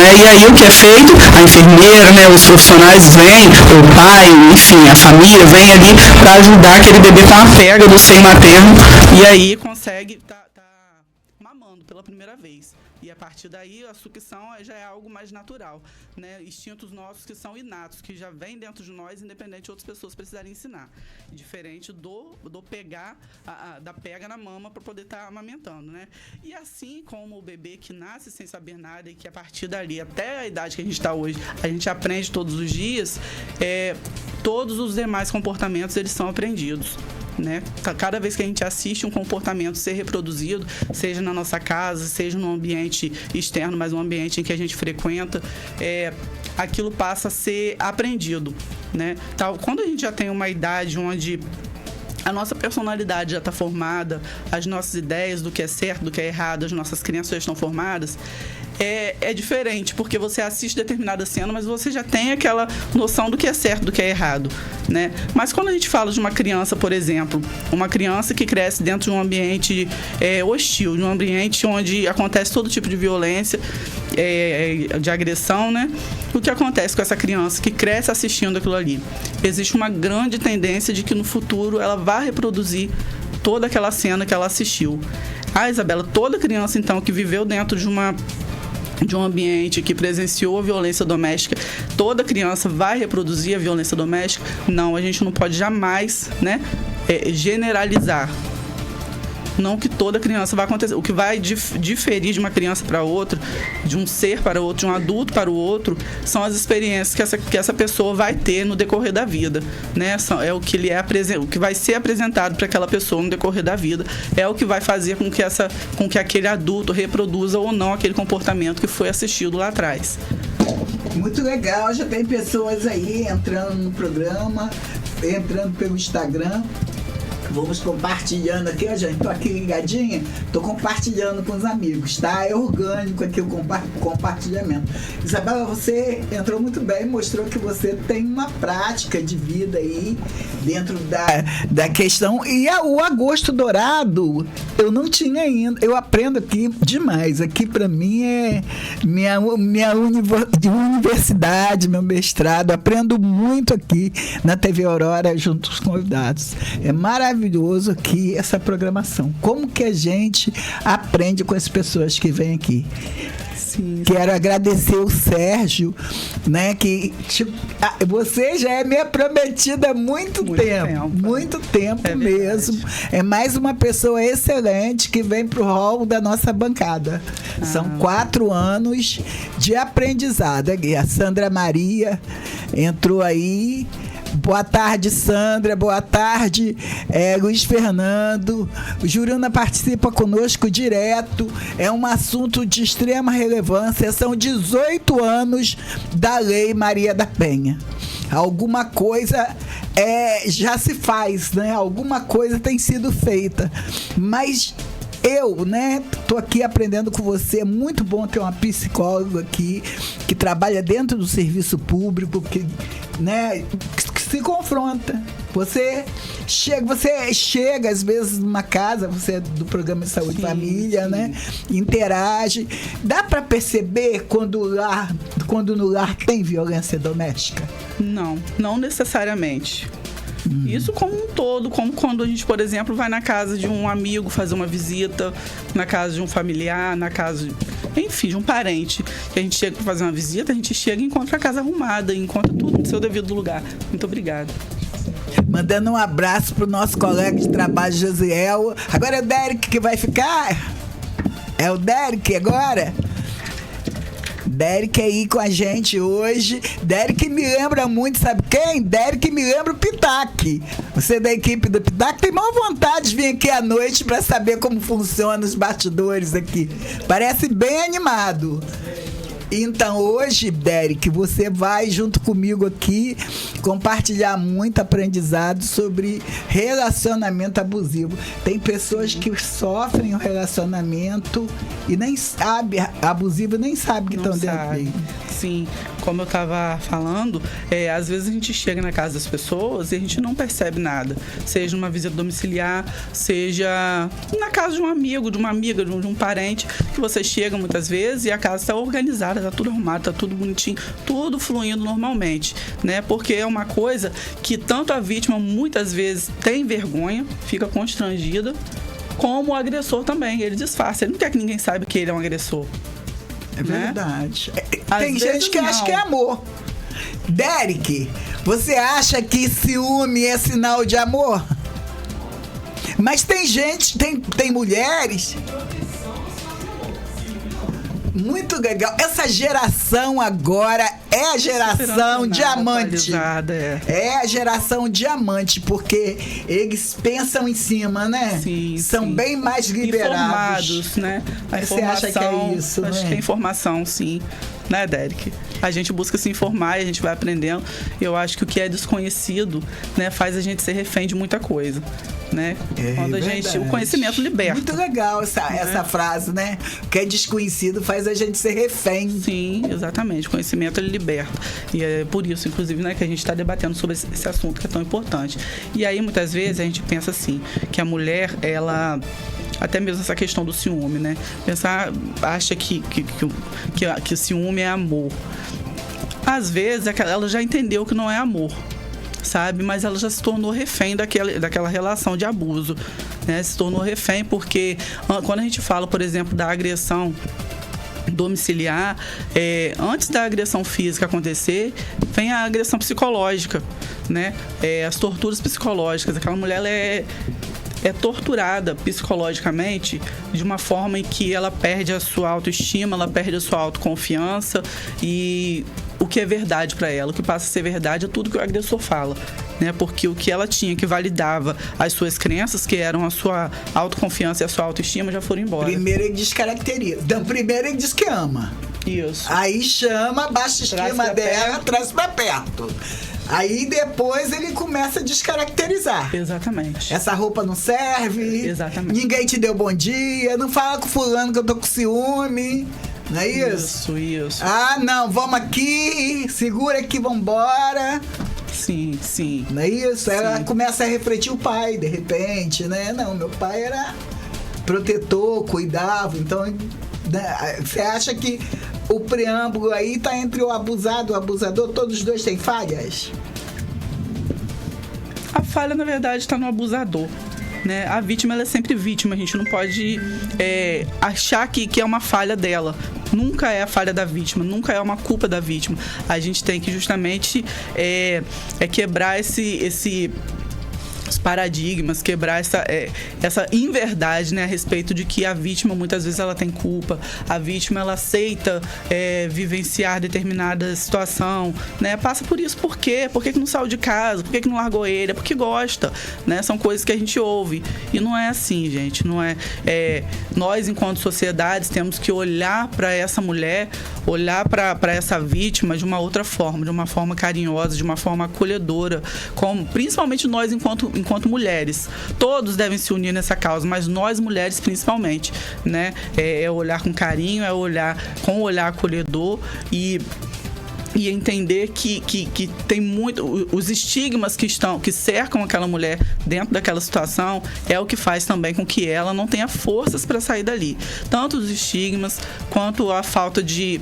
né? E aí o que é feito? A enfermeira, né, os profissionais vêm, o pai, enfim, a família vem ali para ajudar aquele bebê com a pega do seio materno e aí consegue tá mamando pela primeira vez. E a partir daí a sucção já é algo mais natural, né? Instintos nossos que são inatos, que já vêm dentro de nós, independente de outras pessoas precisarem ensinar. Diferente do pegar, da pega na mama para poder estar amamentando, né? E assim como o bebê que nasce sem saber nada e que a partir dali, até a idade que a gente está hoje, a gente aprende todos os dias, todos os demais comportamentos eles são aprendidos. Né? Cada vez que a gente assiste um comportamento ser reproduzido, seja na nossa casa, seja no ambiente externo, mas um ambiente em que a gente frequenta, aquilo passa a ser aprendido, né? Quando a gente já tem uma idade onde a nossa personalidade já está formada, as nossas ideias do que é certo, do que é errado, as nossas crenças já estão formadas, é diferente, porque você assiste determinada cena, mas você já tem aquela noção do que é certo, do que é errado, né? Mas quando a gente fala de uma criança, por exemplo, uma criança que cresce dentro de um ambiente hostil, de um ambiente onde acontece todo tipo de violência, de agressão, né? O que acontece com essa criança que cresce assistindo aquilo ali? Existe uma grande tendência de que no futuro ela vai reproduzir toda aquela cena que ela assistiu. Isabela, toda criança, então, que viveu dentro de um ambiente que presenciou a violência doméstica, toda criança vai reproduzir a violência doméstica? Não, a gente não pode jamais, né, generalizar. Não que toda criança vai acontecer. O que vai diferir de uma criança para outra, de um ser para outro, de um adulto para o outro, são as experiências que essa pessoa vai ter no decorrer da vida, né? É o que o que vai ser apresentado para aquela pessoa no decorrer da vida, é o que vai fazer com que aquele adulto reproduza ou não aquele comportamento que foi assistido lá atrás. Muito legal, já tem pessoas aí entrando no programa, entrando pelo Instagram. Vamos compartilhando aqui, gente. Tô aqui ligadinha, tô compartilhando com os amigos, tá? É orgânico aqui o compartilhamento. Isabela, você entrou muito bem, mostrou que você tem uma prática de vida aí dentro da questão. E o agosto dourado, eu não tinha ainda. Eu aprendo aqui demais. Aqui pra mim é minha universidade, meu mestrado. Aprendo muito aqui na TV Aurora junto com os convidados. É maravilhoso aqui essa programação. Como que a gente aprende com as pessoas que vêm aqui? Sim. Quero agradecer o Sérgio, né, que você já é minha prometida há muito tempo. Muito tempo mesmo. É mais uma pessoa excelente que vem pro hall da nossa bancada. São 4 anos de aprendizado. A Sandra Maria entrou aí. Boa tarde, Sandra. Boa tarde, Luiz Fernando. O Juruna participa conosco direto. É um assunto de extrema relevância. São 18 anos da Lei Maria da Penha. Alguma coisa já se faz, né? Alguma coisa tem sido feita. Mas eu, né, tô aqui aprendendo com você. É muito bom ter uma psicóloga aqui que trabalha dentro do serviço público, que se confronta. Você chega às vezes numa casa, você é do programa de saúde e família, né? Interage. Dá para perceber quando no lar tem violência doméstica? Não necessariamente. Isso como um todo, como quando a gente, por exemplo, vai na casa de um amigo fazer uma visita, na casa de um familiar, na casa, enfim, de um parente, que a gente chega para fazer uma visita, a gente chega e encontra a casa arrumada, encontra tudo no seu devido lugar. Muito obrigada. Mandando um abraço pro nosso colega de trabalho, Josiel. Agora é o Derek que vai ficar? É o Derek agora? Derek aí com a gente hoje. Derek me lembra muito, sabe quem? Derek me lembra o Pitac. Você da equipe do Pitac tem maior vontade de vir aqui à noite para saber como funciona os bastidores aqui. Parece bem animado. Então hoje, Derek, você vai junto comigo aqui compartilhar muito aprendizado sobre relacionamento abusivo. Tem pessoas que sofrem o relacionamento e nem sabe, abusivo, nem sabe que estão dentro dele. Sim, como eu estava falando, às vezes a gente chega na casa das pessoas e a gente não percebe nada. Seja numa visita domiciliar, seja na casa de um amigo, de uma amiga, de um parente, que você chega muitas vezes e a casa está organizada, está tudo arrumado, está tudo bonitinho, tudo fluindo normalmente, né? Porque é uma coisa que tanto a vítima muitas vezes tem vergonha, fica constrangida, como o agressor também. Ele disfarça, ele não quer que ninguém saiba que ele é um agressor. É verdade. Às Tem gente que vezes acha não. que é amor. Derek, você acha que ciúme é sinal de amor? Mas tem gente, tem mulheres. Muito legal. Essa geração agora é a geração diamante. É a geração diamante, porque eles pensam em cima, né? Sim, são sim. bem mais liberados. Informados, né? A Você acha que é isso, acho né? que é informação, sim. Né, Derek? A gente busca se informar e a gente vai aprendendo. Eu acho que o que é desconhecido, né, faz a gente ser refém de muita coisa, né? Quando a gente, o conhecimento liberta. Muito legal essa frase, né? O que é desconhecido faz a gente ser refém. Sim, exatamente. O conhecimento, ele liberta. E é por isso, inclusive, né, que a gente está debatendo sobre esse assunto que é tão importante. E aí, muitas vezes, a gente pensa assim, que a mulher, ela... Até mesmo essa questão do ciúme, né? Acha que o ciúme é amor. Às vezes, ela já entendeu que não é amor, sabe? Mas ela já se tornou refém daquela relação de abuso, né? Se tornou refém porque quando a gente fala, por exemplo, da agressão domiciliar, antes da agressão física acontecer, vem a agressão psicológica, né? As torturas psicológicas. Aquela mulher, ela é torturada psicologicamente de uma forma em que ela perde a sua autoestima, ela perde a sua autoconfiança e o que é verdade para ela, o que passa a ser verdade é tudo que o agressor fala, né? Porque o que ela tinha que validava as suas crenças, que eram a sua autoconfiança e a sua autoestima, já foram embora. Primeiro ele descaracteriza. Então, primeiro ele diz que ama. Isso. Aí chama, baixa a estima dela, traz pra perto. Aí depois ele começa a descaracterizar. Exatamente. Essa roupa não serve. Exatamente. Ninguém te deu bom dia. Não fala com fulano que eu tô com ciúme. Não é isso? Isso. Ah, não, vamos aqui. Segura aqui, vambora. Sim, sim. Não é isso? Sim. Ela começa a refletir o pai, de repente, né? Não, meu pai era protetor, cuidava. Então, né, você acha que o preâmbulo aí tá entre o abusado e o abusador? Todos os dois têm falhas? A falha, na verdade, está no abusador, né? A vítima, ela é sempre vítima. A gente não pode achar que é uma falha dela. Nunca é a falha da vítima, nunca é uma culpa da vítima. A gente tem que justamente quebrar os paradigmas, quebrar essa inverdade, né, a respeito de que a vítima muitas vezes ela tem culpa, a vítima ela aceita vivenciar determinada situação, né, passa por isso, por quê? Por que não saiu de casa? Por que não largou ele? É porque gosta, né, são coisas que a gente ouve e não é assim, gente, não é, nós enquanto sociedades temos que olhar para essa mulher, olhar para essa vítima de uma outra forma, de uma forma carinhosa, de uma forma acolhedora, principalmente nós enquanto mulheres. Todos devem se unir nessa causa, mas nós mulheres principalmente, né? É olhar com carinho, é olhar com um olhar acolhedor e entender que tem muito... Os estigmas que cercam aquela mulher dentro daquela situação é o que faz também com que ela não tenha forças para sair dali. Tanto os estigmas quanto a falta de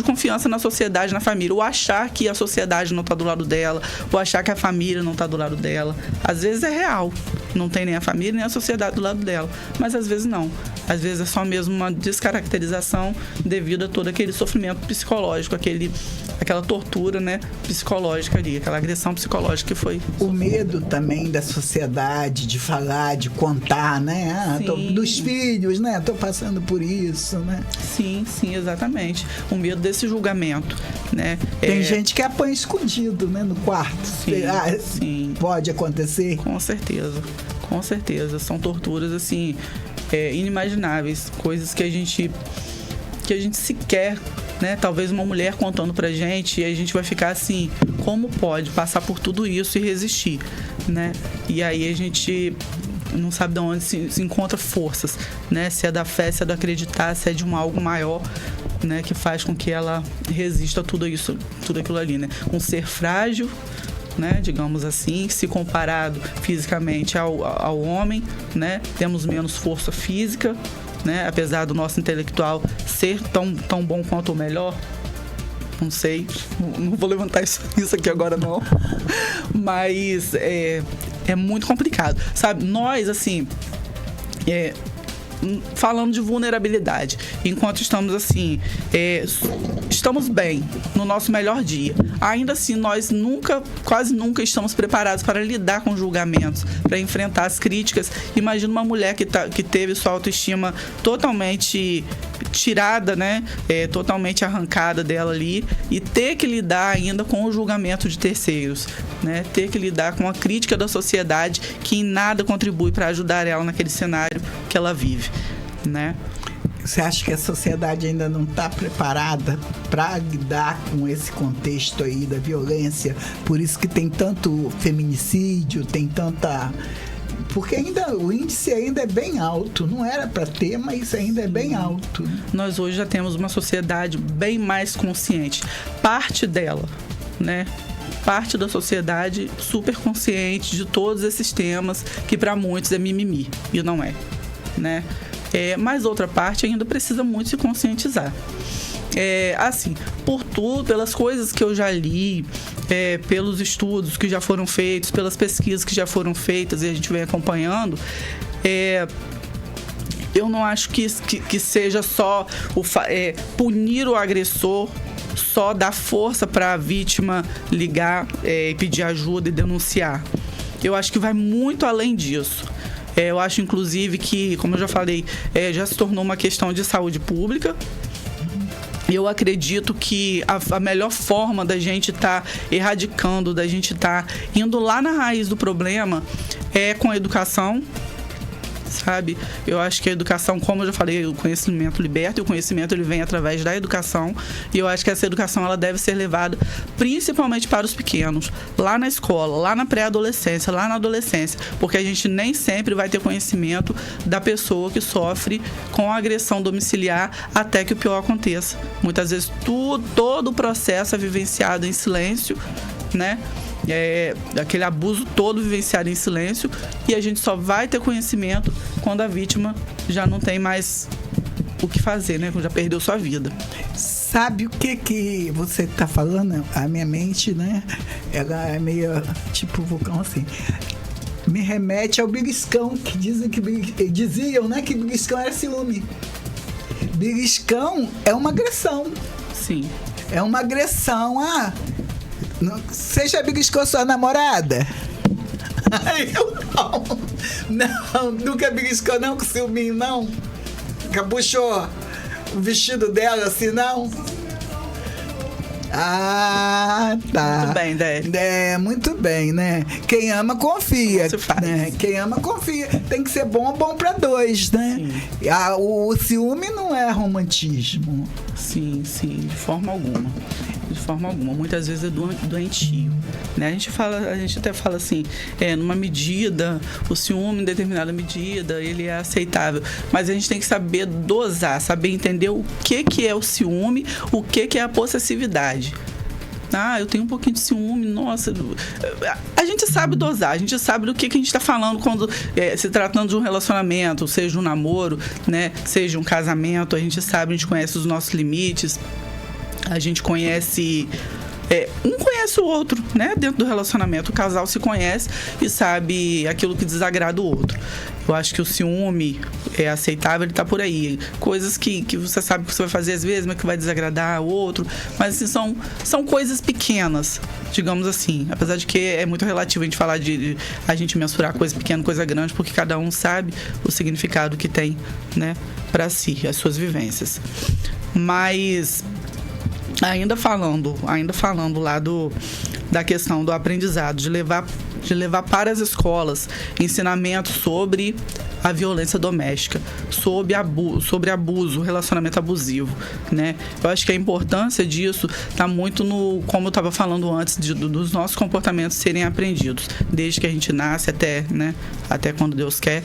confiança na sociedade, na família. O achar que a sociedade não está do lado dela, o achar que a família não está do lado dela. Às vezes é real. Não tem nem a família nem a sociedade do lado dela. Mas às vezes não. Às vezes é só mesmo uma descaracterização devido a todo aquele sofrimento psicológico, aquela tortura, né, psicológica ali, aquela agressão psicológica que foi. O medo também da sociedade de falar, de contar, né? Dos filhos, né? Tô passando por isso, né? Sim, exatamente. O medo desse julgamento, né? Tem gente que apanha escondido, né? No quarto. Sim. Pode acontecer? Com certeza. São torturas, assim, inimagináveis. Coisas que a gente sequer, né? Talvez uma mulher contando pra gente e a gente vai ficar assim, como pode passar por tudo isso e resistir, né? E aí a gente não sabe de onde se encontra forças, né? Se é da fé, se é do acreditar, se é de algo maior, né, que faz com que ela resista a tudo aquilo ali, né? Um ser frágil, né, digamos assim, se comparado fisicamente ao homem, né? Temos menos força física, né? Apesar do nosso intelectual ser tão bom quanto o melhor. Não sei, não vou levantar isso aqui agora não. Mas é muito complicado, sabe? Nós, assim, falando de vulnerabilidade, enquanto estamos assim, estamos bem no nosso melhor dia, ainda assim nós quase nunca estamos preparados para lidar com julgamentos, para enfrentar as críticas. Imagina uma mulher que teve sua autoestima totalmente tirada, né, totalmente arrancada dela ali, e ter que lidar ainda com o julgamento de terceiros, né, ter que lidar com a crítica da sociedade que em nada contribui para ajudar ela naquele cenário que ela vive, né? Você acha que a sociedade ainda não está preparada para lidar com esse contexto aí da violência? Por isso que tem tanto feminicídio, tem tanta... Porque o índice ainda é bem alto. Não era para ter, mas ainda é bem alto. Nós hoje já temos uma sociedade bem mais consciente. Parte dela, né? Parte da sociedade super consciente de todos esses temas que para muitos é mimimi, e não é, né? Mas outra parte ainda precisa muito se conscientizar. Assim, pelas coisas que eu já li, pelos estudos que já foram feitos, pelas pesquisas que já foram feitas e a gente vem acompanhando, eu não acho que seja só punir o agressor, só dar força para a vítima ligar e pedir ajuda e denunciar. Eu acho que vai muito além disso. Eu acho, inclusive, que, como eu já falei, já se tornou uma questão de saúde pública. Eu acredito que a melhor forma da gente estar erradicando, da gente estar indo lá na raiz do problema é com a educação, sabe? Eu acho que a educação, como eu já falei, o conhecimento liberta, e o conhecimento ele vem através da educação, e eu acho que essa educação ela deve ser levada principalmente para os pequenos, lá na escola, lá na pré-adolescência, lá na adolescência, porque a gente nem sempre vai ter conhecimento da pessoa que sofre com a agressão domiciliar até que o pior aconteça. Muitas vezes todo o processo é vivenciado em silêncio, né? Aquele abuso todo vivenciado em silêncio, e a gente só vai ter conhecimento quando a vítima já não tem mais o que fazer, né? Quando já perdeu sua vida. Sabe o que você está falando? A minha mente, né? Ela é meio tipo vulcão assim. Me remete ao beliscão, que diziam, né? Que beliscão era ciúme. Beliscão é uma agressão. Sim. É uma agressão. Você já beliscou sua namorada? Eu não, nunca beliscou não com ciúminho, não. Puxou o vestido dela assim, não? Ah, tá. Muito bem, Dé. Muito bem, né? Quem ama, confia. Né? Quem ama, confia. Tem que ser bom pra dois, né? O ciúme não é romantismo. Sim, de forma alguma. De forma alguma. Muitas vezes é doentio, né? A gente até fala assim, numa medida, o ciúme em determinada medida, ele é aceitável. Mas a gente tem que saber dosar, saber entender o que é o ciúme, o que é a possessividade. Eu tenho um pouquinho de ciúme, nossa. A gente sabe dosar, a gente sabe do que a gente está falando quando se tratando de um relacionamento, seja um namoro, né? Seja um casamento, a gente sabe, a gente conhece os nossos limites. A gente conhece... um conhece o outro, né? Dentro do relacionamento. O casal se conhece e sabe aquilo que desagrada o outro. Eu acho que o ciúme é aceitável, ele tá por aí. Coisas que você sabe que você vai fazer às vezes, mas que vai desagradar o outro. Mas assim, são coisas pequenas, digamos assim. Apesar de que é muito relativo a gente falar de a gente mensurar coisa pequena, coisa grande, porque cada um sabe o significado que tem, né? Pra si, as suas vivências. Mas... Ainda falando lá da questão do aprendizado, de levar de levar para as escolas ensinamentos sobre a violência doméstica, sobre abuso, relacionamento abusivo, né? Eu acho que a importância disso está muito no, como eu estava falando antes, dos nossos comportamentos serem aprendidos, desde que a gente nasce até, né, até quando Deus quer.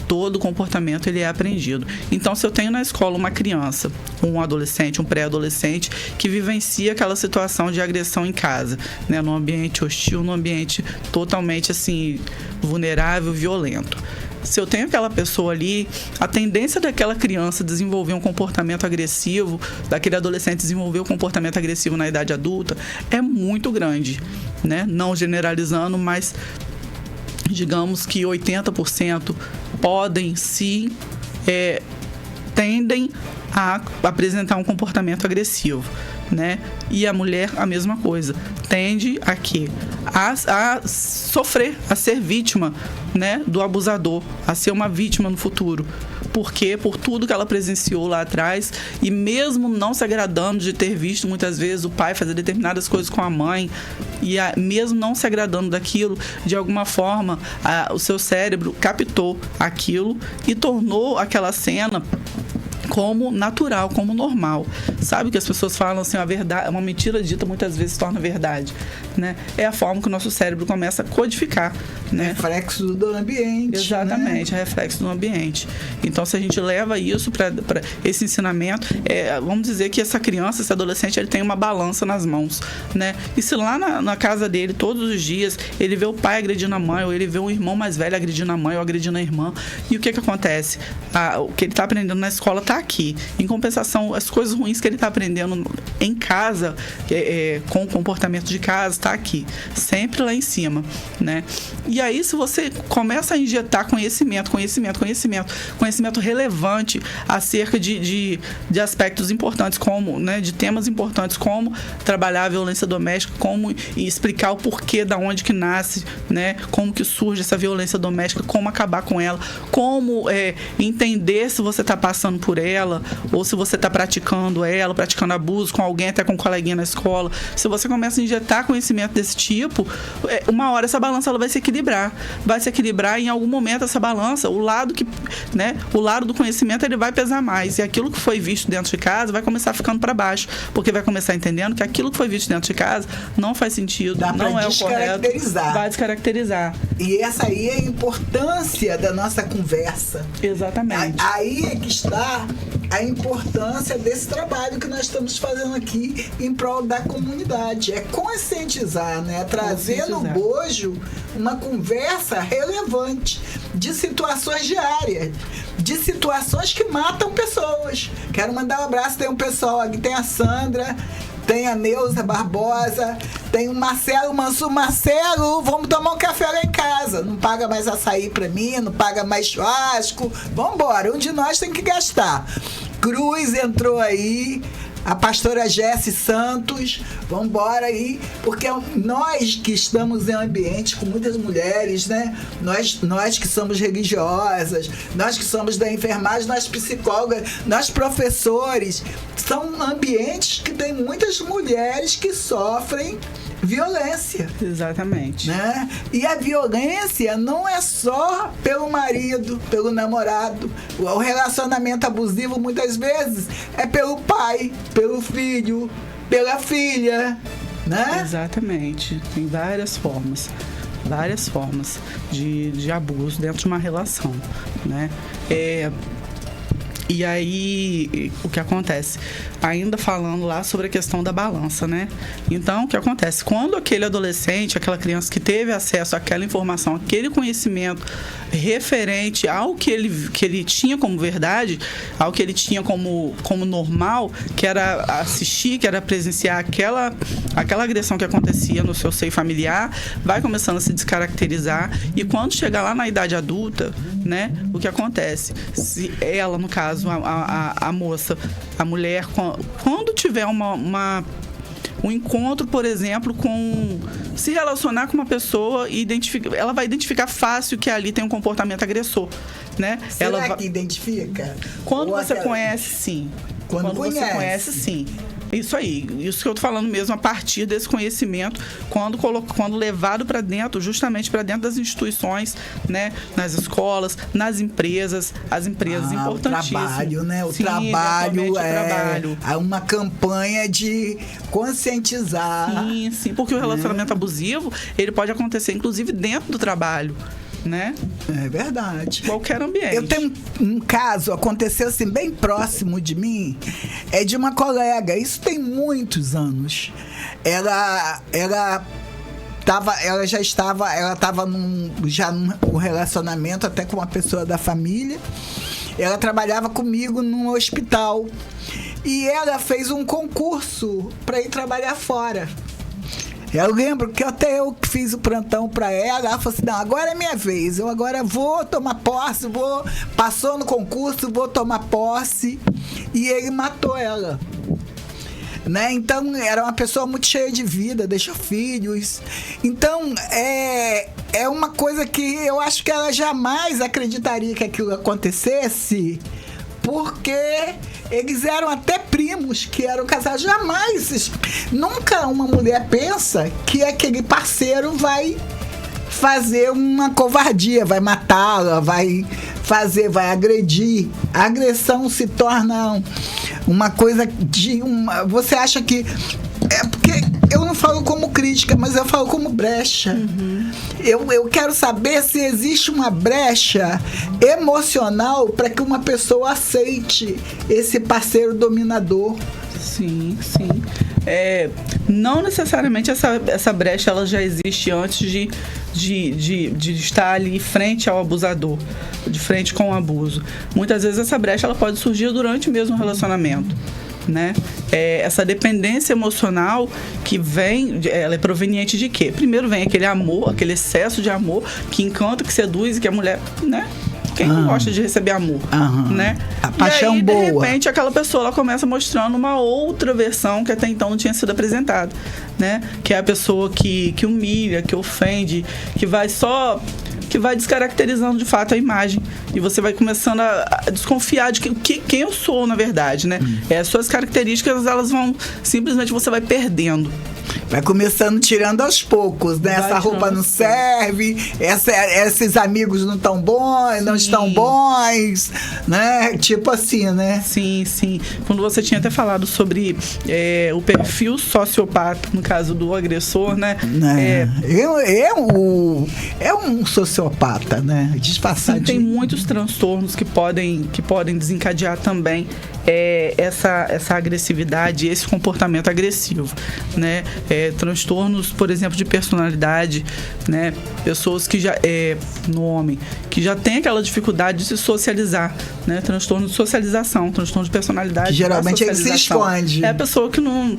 Todo comportamento ele é aprendido. Então, se eu tenho na escola uma criança, um adolescente, um pré-adolescente que vivencia aquela situação de agressão em casa, né, num ambiente hostil, num ambiente totalmente assim vulnerável, violento. Se eu tenho aquela pessoa ali, a tendência daquela criança desenvolver um comportamento agressivo, daquele adolescente desenvolver um comportamento agressivo na idade adulta, é muito grande, né? Não generalizando, mas digamos que 80% podem sim, tendem a apresentar um comportamento agressivo, né? E a mulher, a mesma coisa, tende a quê? A sofrer, a ser vítima, né, do abusador, a ser uma vítima no futuro. Por quê? Por tudo que ela presenciou lá atrás, e mesmo não se agradando de ter visto muitas vezes o pai fazer determinadas coisas com a mãe, e mesmo não se agradando daquilo, de alguma forma o seu cérebro captou aquilo e tornou aquela cena como natural, como normal. Sabe que as pessoas falam assim, a verdade, uma mentira dita muitas vezes se torna verdade, né? É a forma que o nosso cérebro começa a codificar, né? Reflexo do ambiente. Exatamente, né? Reflexo do ambiente. Então, se a gente leva isso para esse ensinamento, vamos dizer que essa criança, esse adolescente, ele tem uma balança nas mãos, né? E se lá na casa dele, todos os dias, ele vê o pai agredindo a mãe, ou ele vê um irmão mais velho agredindo a mãe ou agredindo a irmã, e o que acontece? O que ele está aprendendo na escola está aqui. Em compensação, as coisas ruins que ele está aprendendo em casa, com o comportamento de casa, está aqui, sempre lá em cima, né? E aí, se você começa a injetar conhecimento relevante acerca de aspectos importantes, como, né, de temas importantes, como trabalhar a violência doméstica, como explicar o porquê, da onde que nasce, né, como que surge essa violência doméstica, como acabar com ela, como entender se você está passando por ela, ou se você está praticando abuso com alguém, até com um coleguinha na escola. Se você começa a injetar conhecimento desse tipo, uma hora essa balança ela vai se equilibrar. E em algum momento essa balança, o lado do conhecimento, ele vai pesar mais. E aquilo que foi visto dentro de casa vai começar ficando para baixo, porque vai começar entendendo que aquilo que foi visto dentro de casa não faz sentido, não é o correto. Vai descaracterizar. E essa aí é a importância da nossa conversa. Exatamente. Aí é que está a importância desse trabalho que nós estamos fazendo aqui em prol da comunidade. É conscientizar, né? Trazer no bojo uma conversa relevante de situações diárias, de situações que matam pessoas. Quero mandar um abraço, tem um pessoal aqui, tem a Sandra, tem a Neuza Barbosa, tem o Marcelo Mansur. Marcelo, vamos tomar um café lá em casa. Não paga mais açaí pra mim, não paga mais churrasco. Vambora, um de nós tem que gastar. Cruz entrou aí, a pastora Jessi Santos, vamos embora aí, porque nós que estamos em ambiente com muitas mulheres, né? Nós que somos religiosas, nós que somos da enfermagem, nós psicólogas, nós professores, são ambientes que tem muitas mulheres que sofrem violência. Exatamente. Né? E a violência não é só pelo marido, pelo namorado. O relacionamento abusivo muitas vezes é pelo pai, pelo filho, pela filha, né? Exatamente. Tem várias formas de abuso dentro de uma relação, né? E aí, o que acontece? Ainda falando lá sobre a questão da balança, né? Então, o que acontece? Quando aquele adolescente, aquela criança que teve acesso àquela informação, aquele conhecimento referente ao que ele tinha como verdade, ao que ele tinha como normal, que era assistir, que era presenciar aquela agressão que acontecia no seu seio familiar, vai começando a se descaracterizar, e quando chegar lá na idade adulta, né, o que acontece? Se ela, no caso, a moça, a mulher, quando tiver um encontro, por exemplo, se relacionar com uma pessoa, ela vai identificar fácil que ali tem um comportamento agressor, né? Será que identifica? Quando você conhece, sim. Quando você conhece, sim. Isso aí, isso que eu tô falando mesmo, a partir desse conhecimento, quando levado para dentro, justamente para dentro das instituições, né, nas escolas, nas empresas, as empresas importantíssimas. O trabalho, né? O Sim, trabalho trabalho. É uma campanha de conscientizar. Sim, porque o relacionamento abusivo, ele pode acontecer, inclusive, dentro do trabalho. Né? É verdade. Qualquer ambiente. Eu tenho um caso, aconteceu assim, bem próximo de mim, é de uma colega, isso tem muitos anos. Ela já estava num relacionamento até com uma pessoa da família. Ela trabalhava comigo num hospital. E ela fez um concurso para ir trabalhar fora. Eu lembro que até eu fiz o plantão para ela. Ela falou assim: não, agora é minha vez. Eu agora vou tomar posse. Passou no concurso, vou tomar posse. E ele matou ela. Né? Então, era uma pessoa muito cheia de vida, deixou filhos. Então, é uma coisa que eu acho que ela jamais acreditaria que aquilo acontecesse, porque eles eram até primos que eram casados. Jamais, nunca uma mulher pensa que aquele parceiro vai fazer uma covardia, vai matá-la, vai agredir. A agressão se torna uma coisa de uma... Você acha que... É porque eu não falo como crítica, mas eu falo como brecha. Uhum. Eu quero saber se existe uma brecha emocional para que uma pessoa aceite esse parceiro dominador. Sim. Não necessariamente essa brecha ela já existe antes de estar ali frente ao abusador, de frente com o abuso. Muitas vezes essa brecha ela pode surgir durante mesmo o relacionamento. Né? Essa dependência emocional que vem, ela é proveniente de quê? Primeiro vem aquele amor, aquele excesso de amor que encanta, que seduz e que a mulher, né? Quem não gosta de receber amor, né? A paixão e aí, boa. De repente, aquela pessoa ela começa mostrando uma outra versão que até então não tinha sido apresentada, né? Que é a pessoa que humilha, que ofende, que vai descaracterizando de fato a imagem. E você vai começando a desconfiar de quem eu sou, na verdade, né? As suas características, elas vão... Simplesmente você vai perdendo. Vai começando tirando aos poucos, né? Essa roupa não serve, esses amigos não estão bons, não estão bons, né? Tipo assim, né? Sim. Quando você tinha até falado sobre o perfil sociopata, no caso do agressor, né? É um sociopata, né? Disfarçado. Tem muitos transtornos que podem desencadear também essa agressividade, esse comportamento agressivo, né? Transtornos, por exemplo, de personalidade, né? Pessoas que já no homem que já tem aquela dificuldade de se socializar, né? Transtorno de socialização, transtorno de personalidade. Que geralmente ele se esconde. É a pessoa que não,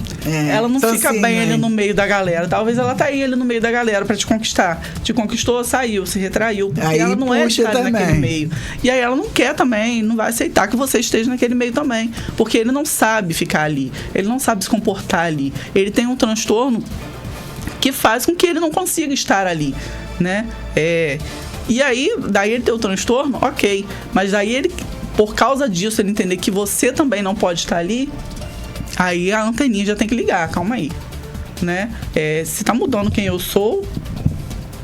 ela não fica assim, bem ali no meio da galera. Talvez ela tá aí ali no meio da galera para te conquistar. Te conquistou, saiu, se retraiu, porque aí ela não é de estar naquele meio. E aí ela não quer também, não vai aceitar que você esteja naquele meio também, porque ele não sabe ficar ali, ele não sabe se comportar ali. Ele tem um transtorno que faz com que ele não consiga estar ali, né? E aí, daí ele tem o transtorno, ok. Mas daí ele, por causa disso, ele entender que você também não pode estar ali, aí a anteninha já tem que ligar, calma aí, né? Se tá mudando quem eu sou,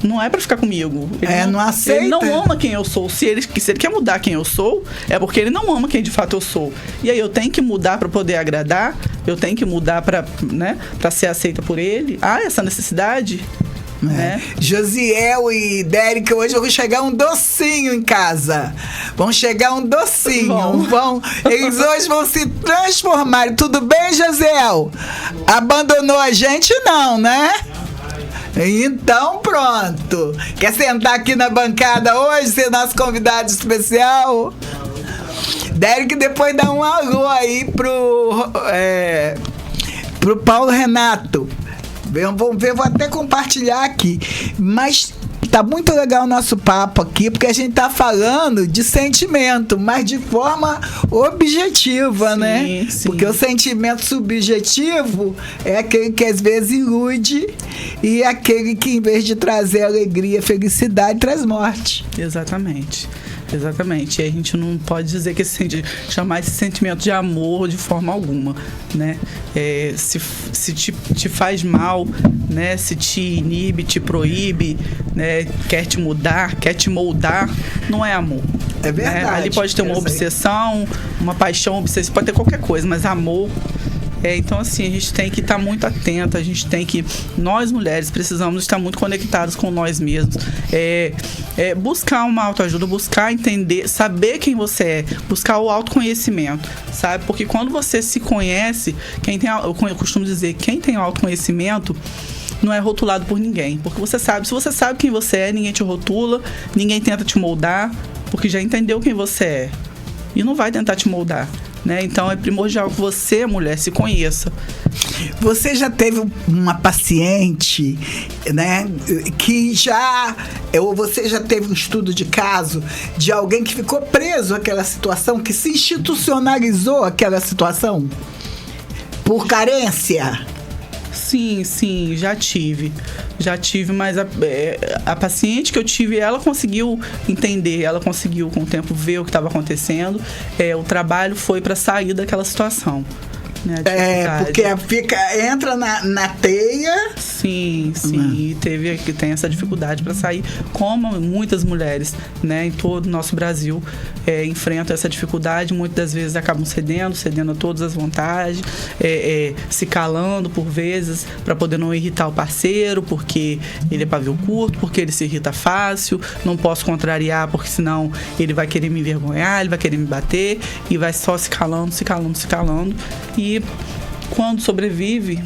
não é pra ficar comigo. Ele não aceita. Ele não ama quem eu sou. Se ele quer mudar quem eu sou, é porque ele não ama quem de fato eu sou. E aí eu tenho que mudar pra poder agradar, eu tenho que mudar pra ser aceita por ele. Essa necessidade. Né? Josiel e Derek, hoje eu vou chegar um docinho em casa. Vão chegar um docinho. Eles hoje vão se transformar. Tudo bem, Josiel? Abandonou a gente não, né? Então pronto. Quer sentar aqui na bancada hoje, ser nosso convidado especial? Derek, depois dá um alô aí pro Paulo Renato. Vamos ver, vou até compartilhar aqui. Mas tá muito legal o nosso papo aqui, porque a gente tá falando de sentimento, mas de forma objetiva, né? Sim. Porque o sentimento subjetivo é aquele que às vezes ilude e aquele que, em vez de trazer alegria, felicidade, traz morte. Exatamente. Exatamente. E a gente não pode dizer que chamar esse sentimento de amor de forma alguma, né? Se te faz mal, né? Se te inibe, te proíbe, né? Quer te mudar, quer te moldar, não é amor. É verdade. Né? Ali pode ter uma obsessão, uma paixão, obsessão, pode ter qualquer coisa, mas amor... Então, assim, a gente tem que estar muito atenta, nós mulheres precisamos estar muito conectadas com nós mesmos, buscar uma autoajuda, buscar entender, saber quem você é, buscar o autoconhecimento, sabe? Porque quando você se conhece, eu costumo dizer, quem tem autoconhecimento não é rotulado por ninguém, porque se você sabe quem você é, ninguém te rotula, ninguém tenta te moldar, porque já entendeu quem você é e não vai tentar te moldar. Né? Então é primordial que você, mulher, se conheça. Você já teve uma paciente, né, ou você já teve um estudo de caso de alguém que ficou preso àquela situação, que se institucionalizou aquela situação por carência? Sim, já tive, mas a paciente que eu tive, ela conseguiu entender, ela conseguiu com o tempo ver o que estava acontecendo, o trabalho foi para sair daquela situação. Né, porque entra na teia. Sim, e tem essa dificuldade para sair, como muitas mulheres, né, em todo o nosso Brasil enfrentam essa dificuldade, muitas das vezes acabam cedendo a todas as vontades, se calando por vezes para poder não irritar o parceiro, porque ele é pavio curto, porque ele se irrita fácil, não posso contrariar porque senão ele vai querer me envergonhar, ele vai querer me bater e vai só se calando e quando sobrevive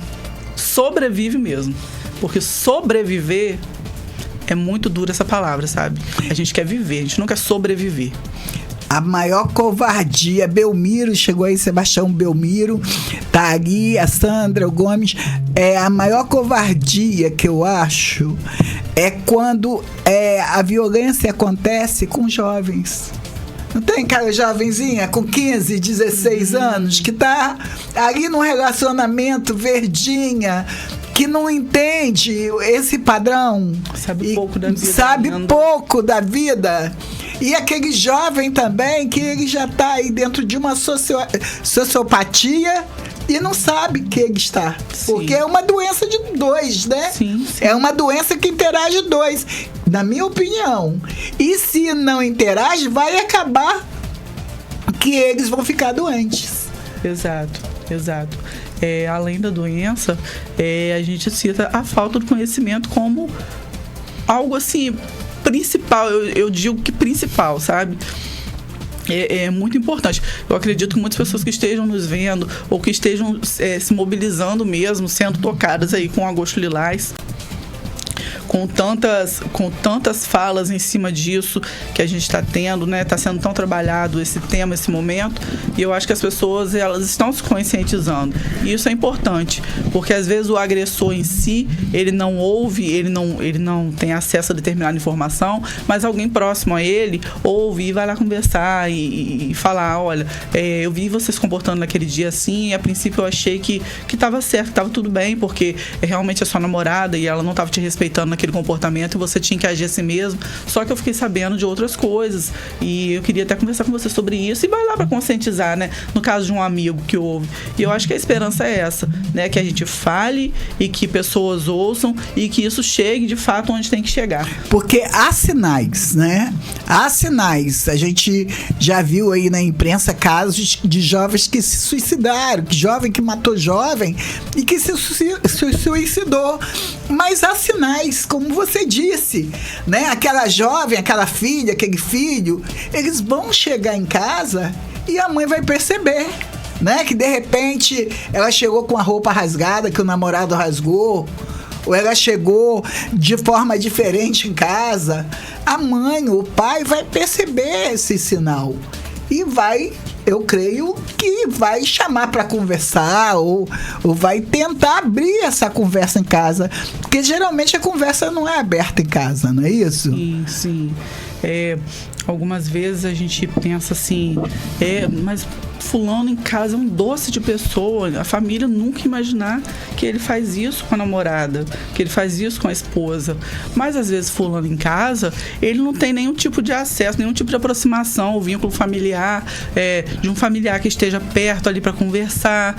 mesmo. Porque sobreviver é muito dura essa palavra, sabe? A gente quer viver, a gente não quer sobreviver. A maior covardia, Belmiro, chegou aí, Sebastião Belmiro, tá ali, a Sandra, o Gomes. A maior covardia que eu acho é quando a violência acontece com jovens. Não tem aquela jovenzinha com 15, 16 anos que tá ali num relacionamento verdinha, que não entende esse padrão. Sabe pouco da vida. Sabe pouco da vida. E aquele jovem também, que ele já está aí dentro de uma sociopatia e não sabe que ele está. Sim. Porque é uma doença de dois, né? Sim. É uma doença que interage dois, na minha opinião. E se não interage, vai acabar que eles vão ficar doentes. Exato. Além da doença, a gente cita a falta do conhecimento como algo assim principal, eu digo que principal, sabe? É muito importante. Eu acredito que muitas pessoas que estejam nos vendo ou que estejam se mobilizando mesmo, sendo tocadas aí com agosto lilás, com tantas falas em cima disso que a gente está tendo, né? Está sendo tão trabalhado esse tema, esse momento, e eu acho que as pessoas, elas estão se conscientizando. E isso é importante, porque às vezes o agressor em si, ele não ouve, ele não tem acesso a determinada informação, mas alguém próximo a ele ouve e vai lá conversar e falar, olha, eu vi você se comportando naquele dia assim, e a princípio eu achei que estava certo, que estava tudo bem, porque realmente é sua namorada e ela não estava te respeitando naquele comportamento e você tinha que agir assim mesmo, só que eu fiquei sabendo de outras coisas e eu queria até conversar com você sobre isso, e vai lá para conscientizar, né, no caso de um amigo que ouve. E eu acho que a esperança é essa, né, que a gente fale e que pessoas ouçam e que isso chegue de fato onde tem que chegar. Porque há sinais, né? Há sinais. A gente já viu aí na imprensa casos de jovens que se suicidaram, jovem que matou jovem e que se suicidou. Mas há sinais, como você disse, né? Aquela jovem, aquela filha, aquele filho, eles vão chegar em casa e a mãe vai perceber, né? Que de repente ela chegou com a roupa rasgada que o namorado rasgou, ou ela chegou de forma diferente em casa. A mãe, o pai vai perceber esse sinal e vai, eu creio que vai chamar para conversar ou vai tentar abrir essa conversa em casa, porque geralmente a conversa não é aberta em casa, não é isso? Sim. Algumas vezes a gente pensa assim, mas fulano em casa é um doce de pessoa. A família nunca imaginar que ele faz isso com a namorada, que ele faz isso com a esposa. Mas às vezes fulano em casa, ele não tem nenhum tipo de acesso, nenhum tipo de aproximação, ou vínculo familiar, de um familiar que esteja perto ali para conversar,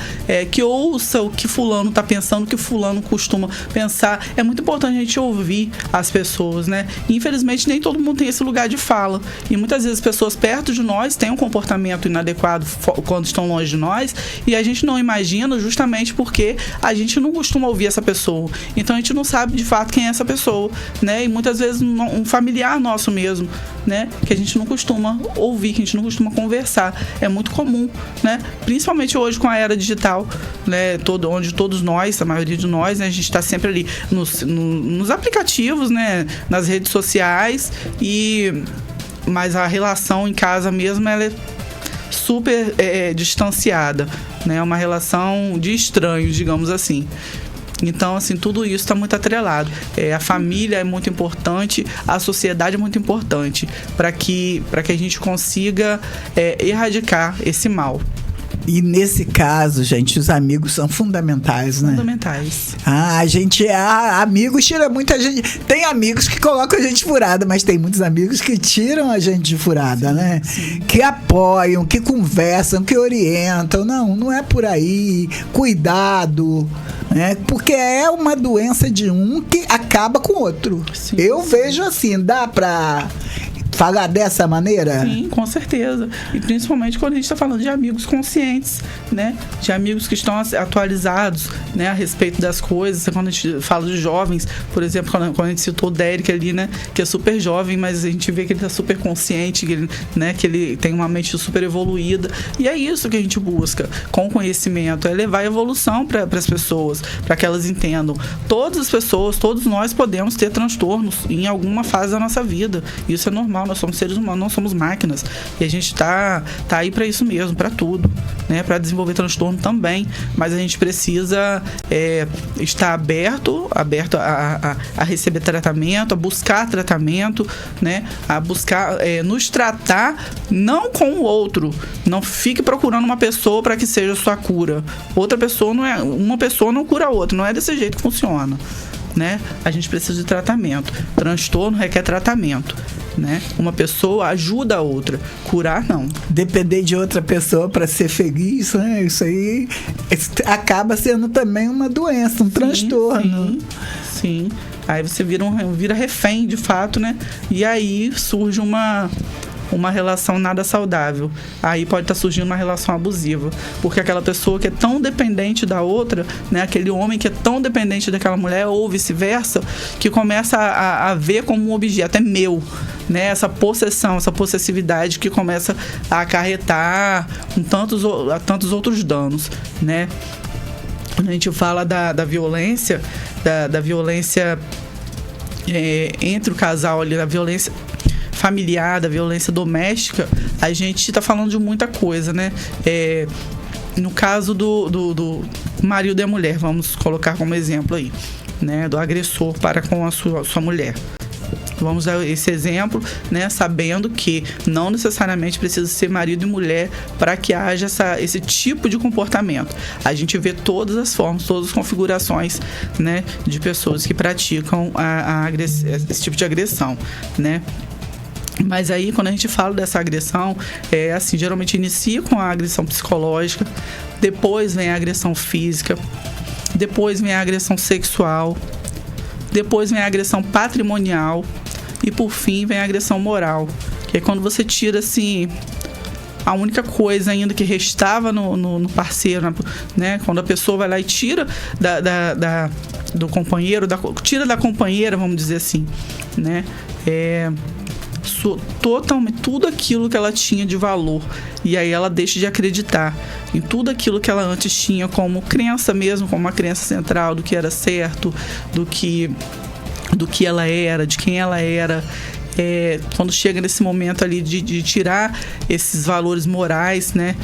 que ouça o que fulano está pensando, o que fulano costuma pensar. É muito importante a gente ouvir as pessoas, né? E, infelizmente, nem todo mundo tem esse lugar de fala. E muitas vezes as pessoas perto de nós têm um comportamento inadequado quando estão longe de nós, e a gente não imagina, justamente porque a gente não costuma ouvir essa pessoa. Então a gente não sabe de fato quem é essa pessoa, né? E muitas vezes um familiar nosso mesmo, né? Que a gente não costuma ouvir, que a gente não costuma conversar. É muito comum, né? Principalmente hoje com a era digital, né? Onde todos nós, a maioria de nós, né? A gente está sempre ali nos aplicativos, né? Nas redes sociais, mas a relação em casa mesmo, ela é super distanciada, né? Uma relação de estranhos, digamos assim. Então, assim, tudo isso está muito atrelado. A família é muito importante, a sociedade é muito importante para que a gente consiga erradicar esse mal. E nesse caso, gente, os amigos são fundamentais, né? Fundamentais. Amigos tira muita gente. Tem amigos que colocam a gente furada, mas tem muitos amigos que tiram a gente de furada, né? Sim. Que apoiam, que conversam, que orientam. Não é por aí. Cuidado, né? Porque é uma doença de um que acaba com o outro. Sim, eu vejo assim, dá pra falar dessa maneira? Sim, com certeza. E principalmente quando a gente está falando de amigos conscientes, né? De amigos que estão atualizados, né? A respeito das coisas. Quando a gente fala de jovens, por exemplo, quando a gente citou o Derek ali, né? Que é super jovem, mas a gente vê que ele está super consciente, que ele tem uma mente super evoluída. E é isso que a gente busca com o conhecimento, é levar a evolução para as pessoas, para que elas entendam. Todas as pessoas, todos nós podemos ter transtornos em alguma fase da nossa vida. Isso é normal. Nós somos seres humanos, não somos máquinas. E a gente tá aí para isso mesmo, para tudo, né? Para desenvolver transtorno também. Mas a gente precisa estar aberto a receber tratamento, a buscar tratamento, né? A buscar nos tratar, não com o outro. Não fique procurando uma pessoa para que seja sua cura. Uma pessoa não cura a outra. Não é desse jeito que funciona, né? A gente precisa de tratamento. Transtorno requer tratamento, né? Uma pessoa ajuda a outra, curar não. Depender de outra pessoa para ser feliz, né? Isso aí acaba sendo também uma doença, um transtorno. Sim. Aí você vira refém, de fato, né? E aí surge uma relação nada saudável. Aí pode estar surgindo uma relação abusiva, porque aquela pessoa que é tão dependente da outra, né, aquele homem que é tão dependente daquela mulher, ou vice-versa, que começa a ver como um objeto, é meu, né, essa possessão, essa possessividade que começa a acarretar tantos outros danos, né. Quando a gente fala da violência, da violência entre o casal ali, da violência familiar, da violência doméstica, a gente está falando de muita coisa, né? No caso do marido e a mulher, vamos colocar como exemplo aí, né? Do agressor para com a sua mulher. Vamos dar esse exemplo, né? Sabendo que não necessariamente precisa ser marido e mulher para que haja esse tipo de comportamento. A gente vê todas as formas, todas as configurações, né? De pessoas que praticam esse tipo de agressão, né? Mas aí, quando a gente fala dessa agressão, assim, geralmente inicia com a agressão psicológica, depois vem a agressão física, depois vem a agressão sexual, depois vem a agressão patrimonial e, por fim, vem a agressão moral, que é quando você tira, assim, a única coisa ainda que restava no parceiro, né? Quando a pessoa vai lá e tira do companheiro, tira da companheira, vamos dizer assim, né? Totalmente tudo aquilo que ela tinha de valor, e aí ela deixa de acreditar em tudo aquilo que ela antes tinha como crença mesmo, como uma crença central do que era certo, do que ela era, de quem ela era. Quando chega nesse momento ali de tirar esses valores morais, né?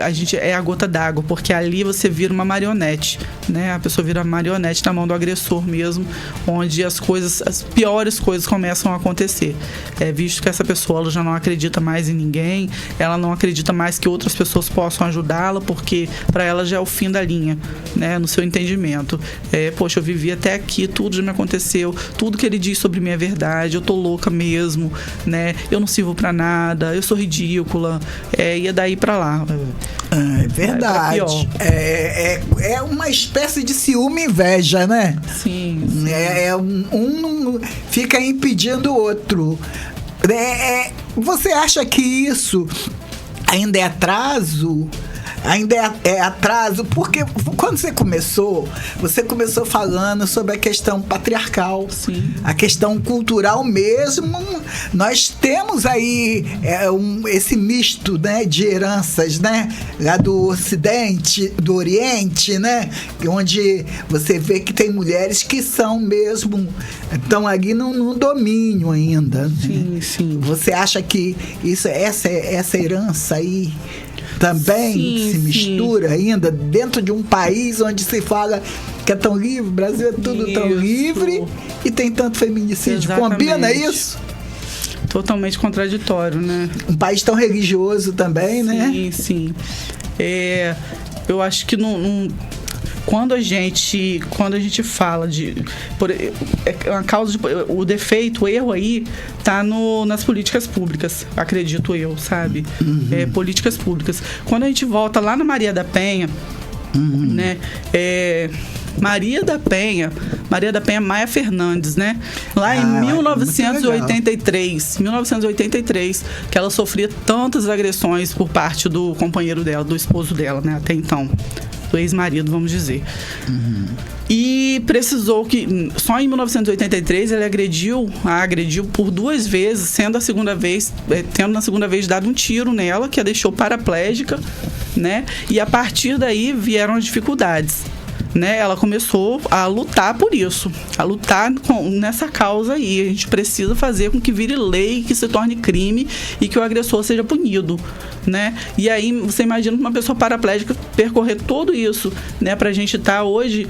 a gente é a gota d'água, porque ali você vira uma marionete, né? A pessoa vira marionete na mão do agressor mesmo, onde as piores coisas começam a acontecer. Visto que essa pessoa ela já não acredita mais em ninguém, ela não acredita mais que outras pessoas possam ajudá-la, porque para ela já é o fim da linha, né? No seu entendimento. Poxa, eu vivi até aqui, tudo já me aconteceu, tudo que ele diz sobre mim é verdade, eu tô louca mesmo, né? Eu não sirvo para nada, eu sou ridícula, e daí para lá. É verdade. É uma espécie de ciúme e inveja, né? Sim. Um fica impedindo o outro. Você acha que isso ainda é atraso? Ainda é atraso, porque quando você começou falando sobre a questão patriarcal. Sim. A questão cultural mesmo. Nós temos aí esse misto, né, de heranças, né, lá do Ocidente, do Oriente, né, onde você vê que tem mulheres que são mesmo, estão ali no domínio ainda, né? Sim, sim. Você acha que essa herança aí também se mistura ainda dentro de um país onde se fala que é tão livre, o Brasil é tudo tão livre e tem tanto feminicídio? Exatamente. Combina isso? Totalmente contraditório, né? Um país tão religioso também, né? Sim, sim. Eu acho que quando a gente fala uma causa o defeito, o erro aí tá nas políticas públicas, acredito eu, sabe? Políticas públicas. Quando a gente volta lá na Maria da Penha, né? Maria da Penha Maia Fernandes, né? Lá em 1983, que ela sofria tantas agressões por parte do companheiro dela, do esposo dela, né? Até então, do ex-marido, vamos dizer. E precisou que, só em 1983, ele a agrediu por 2 vezes, tendo na segunda vez dado um tiro nela, que a deixou paraplégica, né? E a partir daí vieram as dificuldades, né? Ela começou a lutar por isso, a lutar nessa causa aí. A gente precisa fazer com que vire lei, que se torne crime e que o agressor seja punido, né? E aí você imagina uma pessoa paraplégica percorrer tudo isso, né? Pra gente estar hoje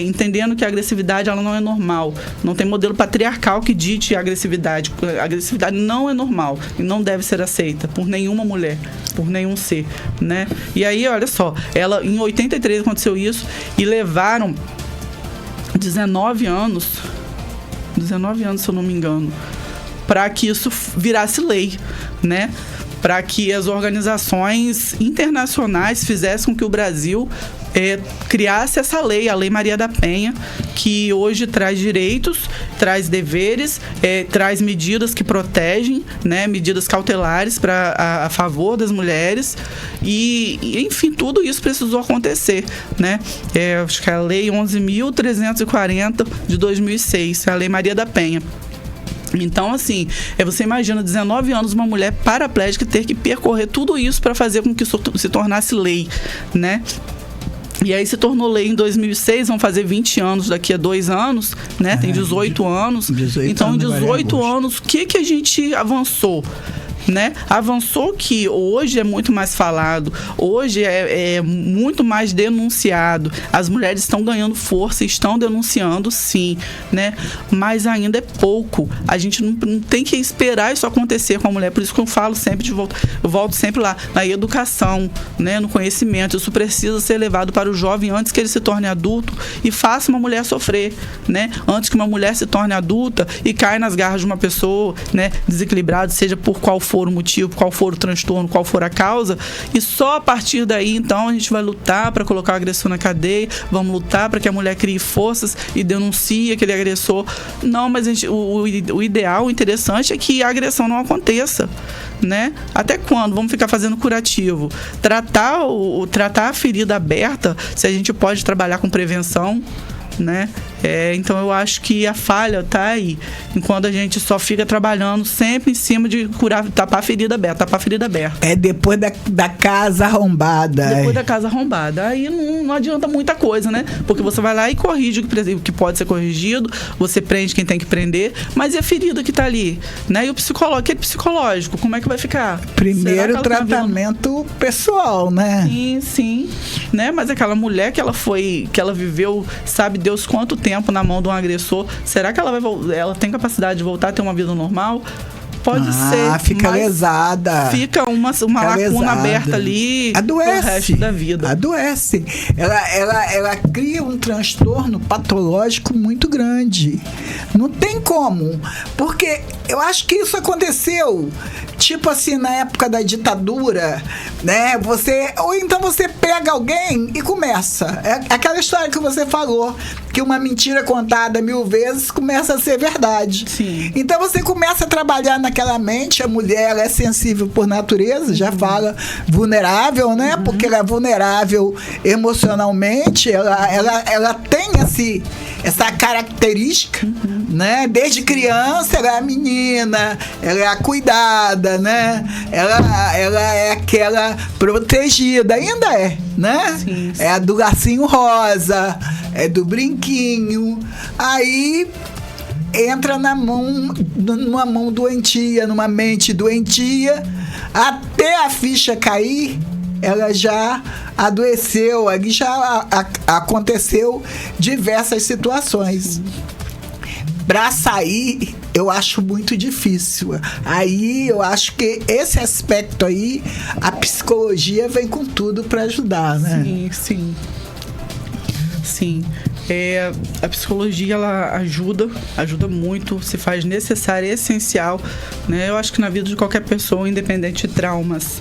entendendo que a agressividade ela não é normal, não tem modelo patriarcal que dite a agressividade. A agressividade não é normal e não deve ser aceita por nenhuma mulher, por nenhum ser, né? E aí, olha só, ela em 83 aconteceu isso e levaram 19 anos, se eu não me engano, para que isso virasse lei, né? Para que as organizações internacionais fizessem com que o Brasil criasse essa lei, a Lei Maria da Penha, que hoje traz direitos, traz deveres, traz medidas que protegem, né, medidas cautelares a favor das mulheres e, enfim, tudo isso precisou acontecer, né? Acho que é a Lei 11.340 de 2006, a Lei Maria da Penha. Então, assim, você imagina 19 anos uma mulher paraplégica ter que percorrer tudo isso para fazer com que isso se tornasse lei, né? E aí se tornou lei em 2006, vão fazer 20 anos daqui a 2 anos, né? Tem 18 anos. Então, em 18 anos, o que a gente avançou? Né? Avançou que hoje é muito mais falado, hoje é muito mais denunciado, as mulheres estão ganhando força, estão denunciando sim, né? Mas ainda é pouco, a gente não tem que esperar isso acontecer com a mulher, por isso que eu falo sempre eu volto sempre lá, na educação, né? No conhecimento, isso precisa ser levado para o jovem antes que ele se torne adulto e faça uma mulher sofrer, né? Antes que uma mulher se torne adulta e caia nas garras de uma pessoa, né? Desequilibrada, seja por qual for o motivo, qual for o transtorno, qual for a causa, e só a partir daí, então, a gente vai lutar para colocar o agressor na cadeia, vamos lutar para que a mulher crie forças e denuncie aquele agressor. Não, mas o ideal, o interessante é que a agressão não aconteça, né? Até quando? Vamos ficar fazendo curativo? Tratar a ferida aberta, se a gente pode trabalhar com prevenção, né? Então eu acho que a falha tá aí, enquanto a gente só fica trabalhando sempre em cima de curar, tapar a ferida aberta. É depois da casa arrombada. Depois da casa arrombada. Aí não adianta muita coisa, né? Porque você vai lá e corrige o que pode ser corrigido, você prende quem tem que prender, mas e a ferida que tá ali? Né? E o aquele psicológico, como é que vai ficar? Primeiro tratamento pessoal, né? Sim. Né? Mas aquela mulher que ela viveu, sabe Deus quanto tempo na mão de um agressor, será que ela tem capacidade de voltar a ter uma vida normal? Pode ser. Fica lesada. Fica uma lacuna aberta ali. Adoece. Pro resto da vida. Adoece. Ela cria um transtorno patológico muito grande. Não tem como. Porque eu acho que isso aconteceu, tipo assim, na época da ditadura, né? Ou então você pega alguém e começa. É aquela história que você falou, que uma mentira contada 1000 vezes começa a ser verdade. Sim. Então você começa a trabalhar naquela mente. A mulher, ela é sensível por natureza, já fala vulnerável, né? Porque ela é vulnerável emocionalmente, ela tem essa característica, né? Desde criança ela é a menina, ela é a cuidada, né? Ela é aquela protegida, ainda é, né? Sim. É a do lacinho rosa, é do brinquinho. Aí entra numa mão doentia, numa mente doentia, até a ficha cair, ela já adoeceu, ali já aconteceu diversas situações. Para sair, eu acho muito difícil. Aí eu acho que esse aspecto aí, a psicologia vem com tudo para ajudar, né? Sim. A psicologia, ela ajuda muito, se faz necessária e essencial, né? Eu acho que na vida de qualquer pessoa, independente de traumas,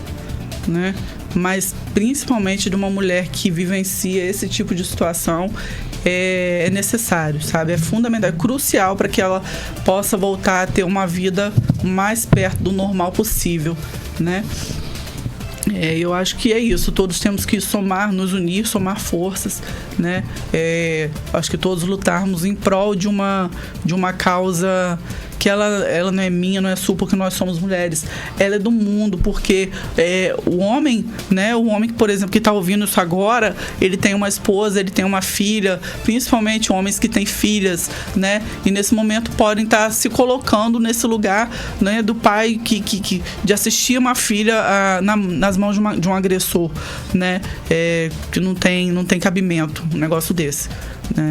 né? Mas principalmente de uma mulher que vivencia esse tipo de situação, é necessário, sabe? É fundamental, é crucial para que ela possa voltar a ter uma vida mais perto do normal possível, né? Eu acho que é isso, todos temos que nos unir, somar forças, né? Acho que todos lutarmos em prol de uma causa que ela não é minha, não é sua, porque nós somos mulheres. Ela é do mundo, porque o homem, né? O homem, por exemplo, que está ouvindo isso agora, ele tem uma esposa, ele tem uma filha, principalmente homens que têm filhas, né? E nesse momento podem estar se colocando nesse lugar, né? Do pai de assistir uma filha nas mãos de um agressor, né? Que não tem cabimento um negócio desse.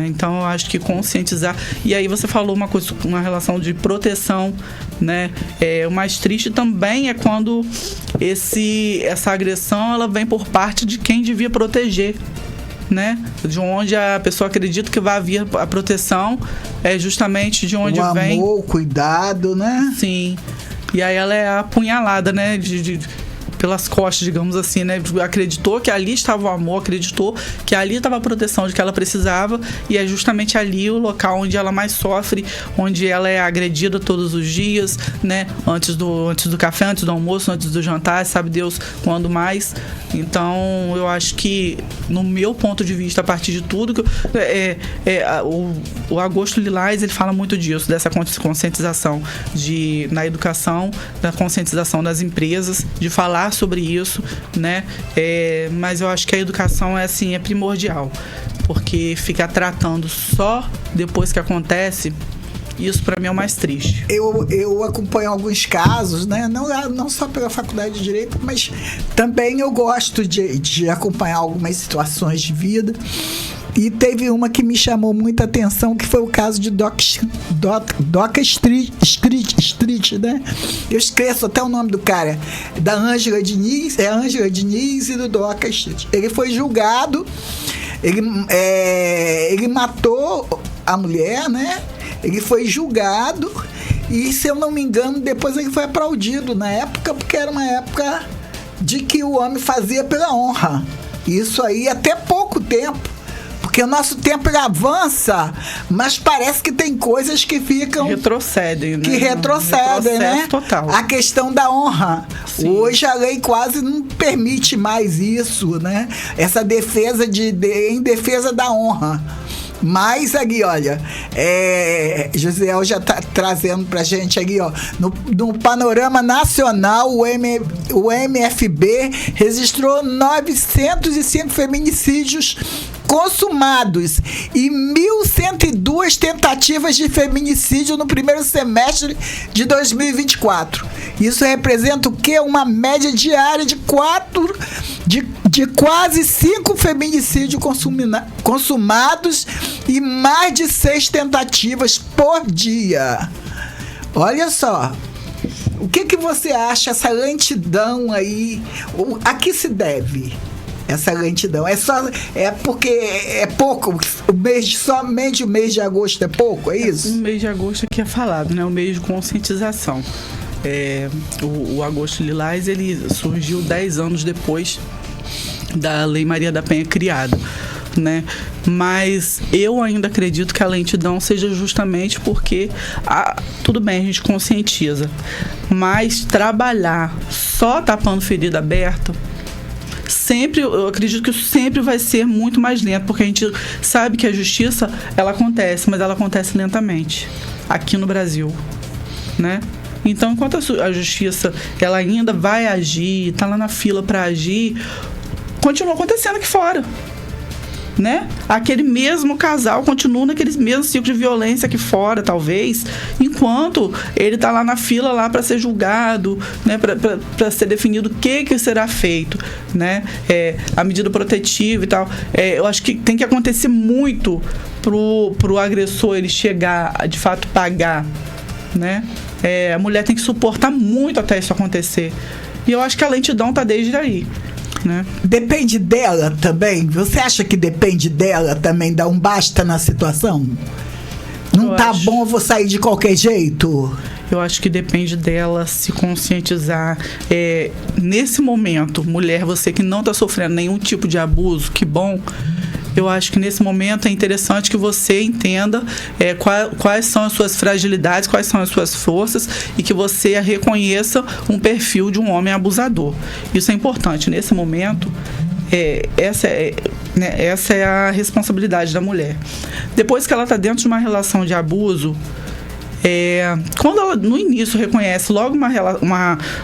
Então eu acho que conscientizar, e aí você falou uma relação de proteção, né? O mais triste também é quando essa agressão ela vem por parte de quem devia proteger, né? De onde a pessoa acredita que vai haver a proteção, é justamente de onde vem o amor, o cuidado, né? Sim. E aí ela é apunhalada, né? Pelas costas, digamos assim, né? Acreditou que ali estava o amor, acreditou que ali estava a proteção de que ela precisava, e é justamente ali o local onde ela mais sofre, onde ela é agredida todos os dias, né? Antes do café, antes do almoço, antes do jantar, sabe Deus quando mais. Então, eu acho que, no meu ponto de vista, a partir de tudo, o Agosto Lilás, ele fala muito disso, dessa conscientização na educação, da conscientização das empresas, de falar sobre isso, né? Mas eu acho que a educação é primordial, porque ficar tratando só depois que acontece, isso para mim é o mais triste. Eu acompanho alguns casos, né? Não só pela faculdade de Direito, mas também eu gosto de acompanhar algumas situações de vida. E teve uma que me chamou muita atenção, que foi o caso de Doca Street, né? Eu esqueço até o nome do cara. Da Ângela Diniz, a Ângela Diniz e do Doca Street. Ele foi julgado, ele matou a mulher, né? Ele foi julgado e, se eu não me engano, depois ele foi aplaudido na época, porque era uma época de que o homem fazia pela honra. Isso aí até pouco tempo. Porque o nosso tempo avança, mas parece que tem coisas que ficam... retrocedem, né? Que retrocedem, né? Total. A questão da honra. Sim. Hoje a lei quase não permite mais isso, né? Essa defesa em defesa da honra. Mas ali, olha, Josiel já está trazendo pra gente ali, ó, no panorama nacional, o MFB registrou 905 feminicídios consumados e 1.102 tentativas de feminicídio no primeiro semestre de 2024. Isso representa o quê? Uma média diária de quase 5 feminicídios consumados e mais de 6 tentativas por dia. Olha só. O que você acha essa lentidão aí? A que se deve essa lentidão? É porque é pouco? Somente o mês de agosto é pouco, é isso? O mês de agosto aqui é falado, né? O mês de conscientização. O Agosto Lilás, ele surgiu 10 anos depois da Lei Maria da Penha criada, né? Mas eu ainda acredito que a lentidão seja justamente porque tudo bem, a gente conscientiza, mas trabalhar só tapando ferida aberta, eu acredito que isso sempre vai ser muito mais lento, porque a gente sabe que a justiça, ela acontece, mas ela acontece lentamente aqui no Brasil, né? Então, enquanto a justiça, ela ainda vai agir, está lá na fila para agir, continua acontecendo aqui fora, né? Aquele mesmo casal continua naquele mesmo ciclo de violência aqui fora, talvez, enquanto ele está lá na fila lá para ser julgado, né? Para ser definido o que será feito, né? A medida protetiva e tal. Eu acho que tem que acontecer muito pro agressor ele chegar a, de fato, pagar, né? A mulher tem que suportar muito até isso acontecer. E eu acho que a lentidão está desde aí, né? Depende dela também? Você acha que depende dela também dar um basta na situação? Não tá bom, eu vou sair de qualquer jeito? Eu acho que depende dela se conscientizar. Nesse momento, mulher, você que não está sofrendo nenhum tipo de abuso, que bom. Eu acho que nesse momento é interessante que você entenda quais são as suas fragilidades, quais são as suas forças e que você reconheça um perfil de um homem abusador. Isso é importante. Nesse momento, essa é a responsabilidade da mulher. Depois que ela está dentro de uma relação de abuso, quando ela no início reconhece logo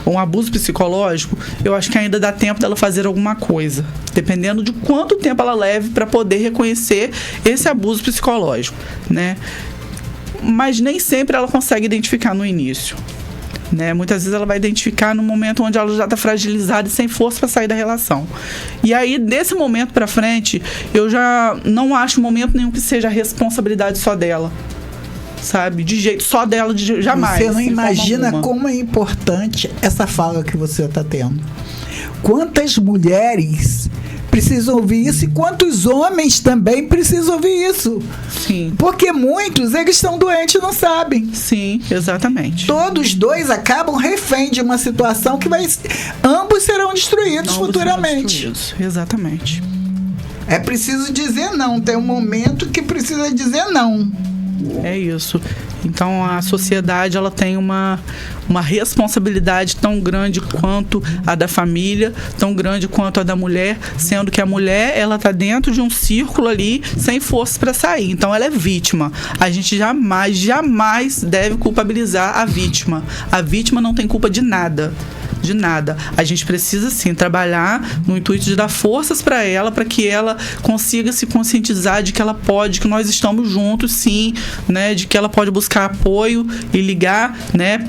um abuso psicológico, eu acho que ainda dá tempo dela fazer alguma coisa, dependendo de quanto tempo ela leve para poder reconhecer esse abuso psicológico, né? Mas nem sempre ela consegue identificar no início, né? Muitas vezes ela vai identificar no momento onde ela já está fragilizada e sem força para sair da relação. E aí, desse momento para frente, eu já não acho momento nenhum que seja a responsabilidade só dela, sabe? De jeito só dela, jamais. Você não imagina como é importante essa fala que você está tendo. Quantas mulheres precisam ouvir isso e quantos homens também precisam ouvir isso. Sim. Porque muitos, eles estão doentes e não sabem. Sim, exatamente. Todos dois acabam refém de uma situação que ambos serão destruídos futuramente. Serão destruídos. Exatamente. É preciso dizer não. Tem um momento que precisa dizer não. É isso. Então a sociedade, ela tem uma responsabilidade tão grande quanto a da família, tão grande quanto a da mulher, sendo que a mulher, ela está dentro de um círculo ali sem força para sair. Então ela é vítima. A gente jamais deve culpabilizar a vítima. A vítima não tem culpa de nada. De nada. A gente precisa sim trabalhar no intuito de dar forças para ela, para que ela consiga se conscientizar de que ela pode, que nós estamos juntos sim, né, de que ela pode buscar apoio e ligar, né,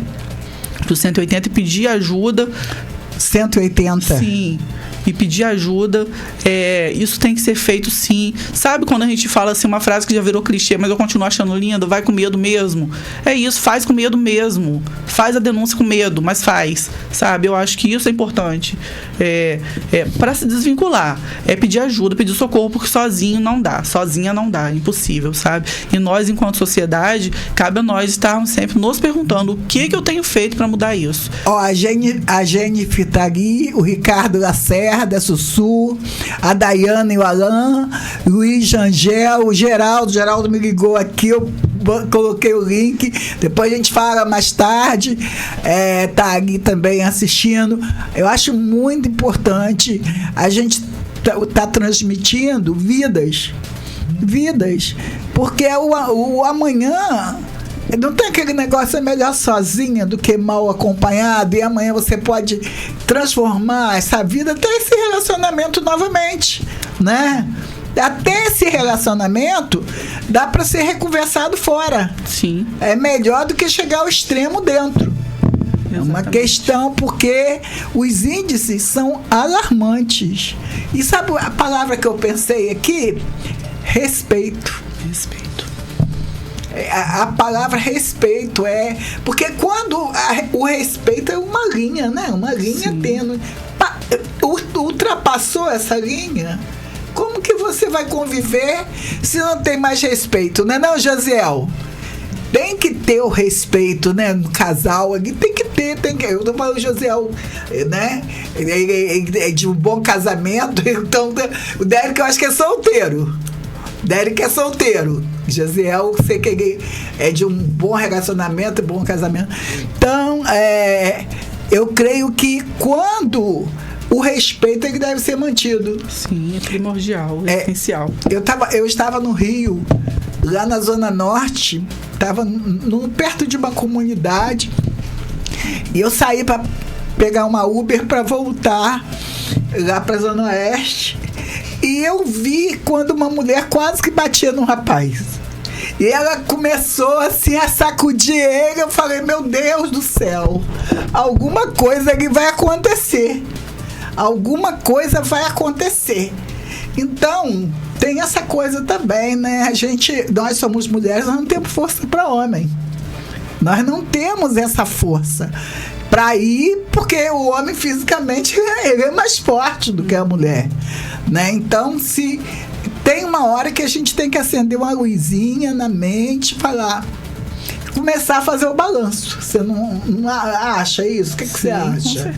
pro 180 e pedir ajuda. 180? Sim. E pedir ajuda, isso tem que ser feito sim. Sabe quando a gente fala assim, uma frase que já virou clichê, mas eu continuo achando linda, vai com medo mesmo? É isso, faz com medo mesmo. Faz a denúncia com medo, mas faz, sabe? Eu acho que isso é importante. Para se desvincular, pedir ajuda, pedir socorro, porque sozinho não dá, sozinha não dá, é impossível, sabe? E nós, enquanto sociedade, cabe a nós estarmos sempre nos perguntando o que eu tenho feito para mudar isso. Ó, a Jennifer tá ali, o Ricardo Lacerda, da Sussu, a Dayana e o Alain, Luiz Angel, o Geraldo me ligou aqui, eu coloquei o link, depois a gente fala mais tarde, tá ali também assistindo. Eu acho muito importante a gente tá transmitindo vidas, vidas. Porque o amanhã... Não tem aquele negócio, é melhor sozinha do que mal acompanhado, e amanhã você pode transformar essa vida até esse relacionamento novamente, né? Até esse relacionamento dá para ser reconversado fora. Sim. É melhor do que chegar ao extremo dentro. É uma questão, porque os índices são alarmantes. E sabe a palavra que eu pensei aqui? Respeito. Respeito. A palavra respeito é... Porque quando o respeito é uma linha, né? Uma linha tênue. Ultrapassou essa linha, como que você vai conviver se não tem mais respeito, né, não, Josiel? Tem que ter o respeito, né, no casal ali, tem que ter. Eu não falo Josiel, né, é de um bom casamento, então o Derek eu acho que é solteiro. Derek é solteiro. Josiel, sei que ele é de um bom relacionamento, bom casamento. Então, eu creio que quando o respeito ele deve ser mantido. Sim, é primordial, é essencial. Eu estava no Rio, lá na Zona Norte, estava perto de uma comunidade, e eu saí para pegar uma Uber para voltar lá para a Zona Oeste. E eu vi quando uma mulher quase que batia num rapaz. E ela começou assim a sacudir ele. Eu falei, meu Deus do céu, alguma coisa ali vai acontecer. Alguma coisa vai acontecer. Então, tem essa coisa também, né? Nós somos mulheres, nós não temos força para homem. Nós não temos essa força para ir, porque o homem fisicamente ele é mais forte do que a mulher, né? Então, se tem uma hora que a gente tem que acender uma luzinha na mente, começar a fazer o balanço. Você não acha isso? O que você acha?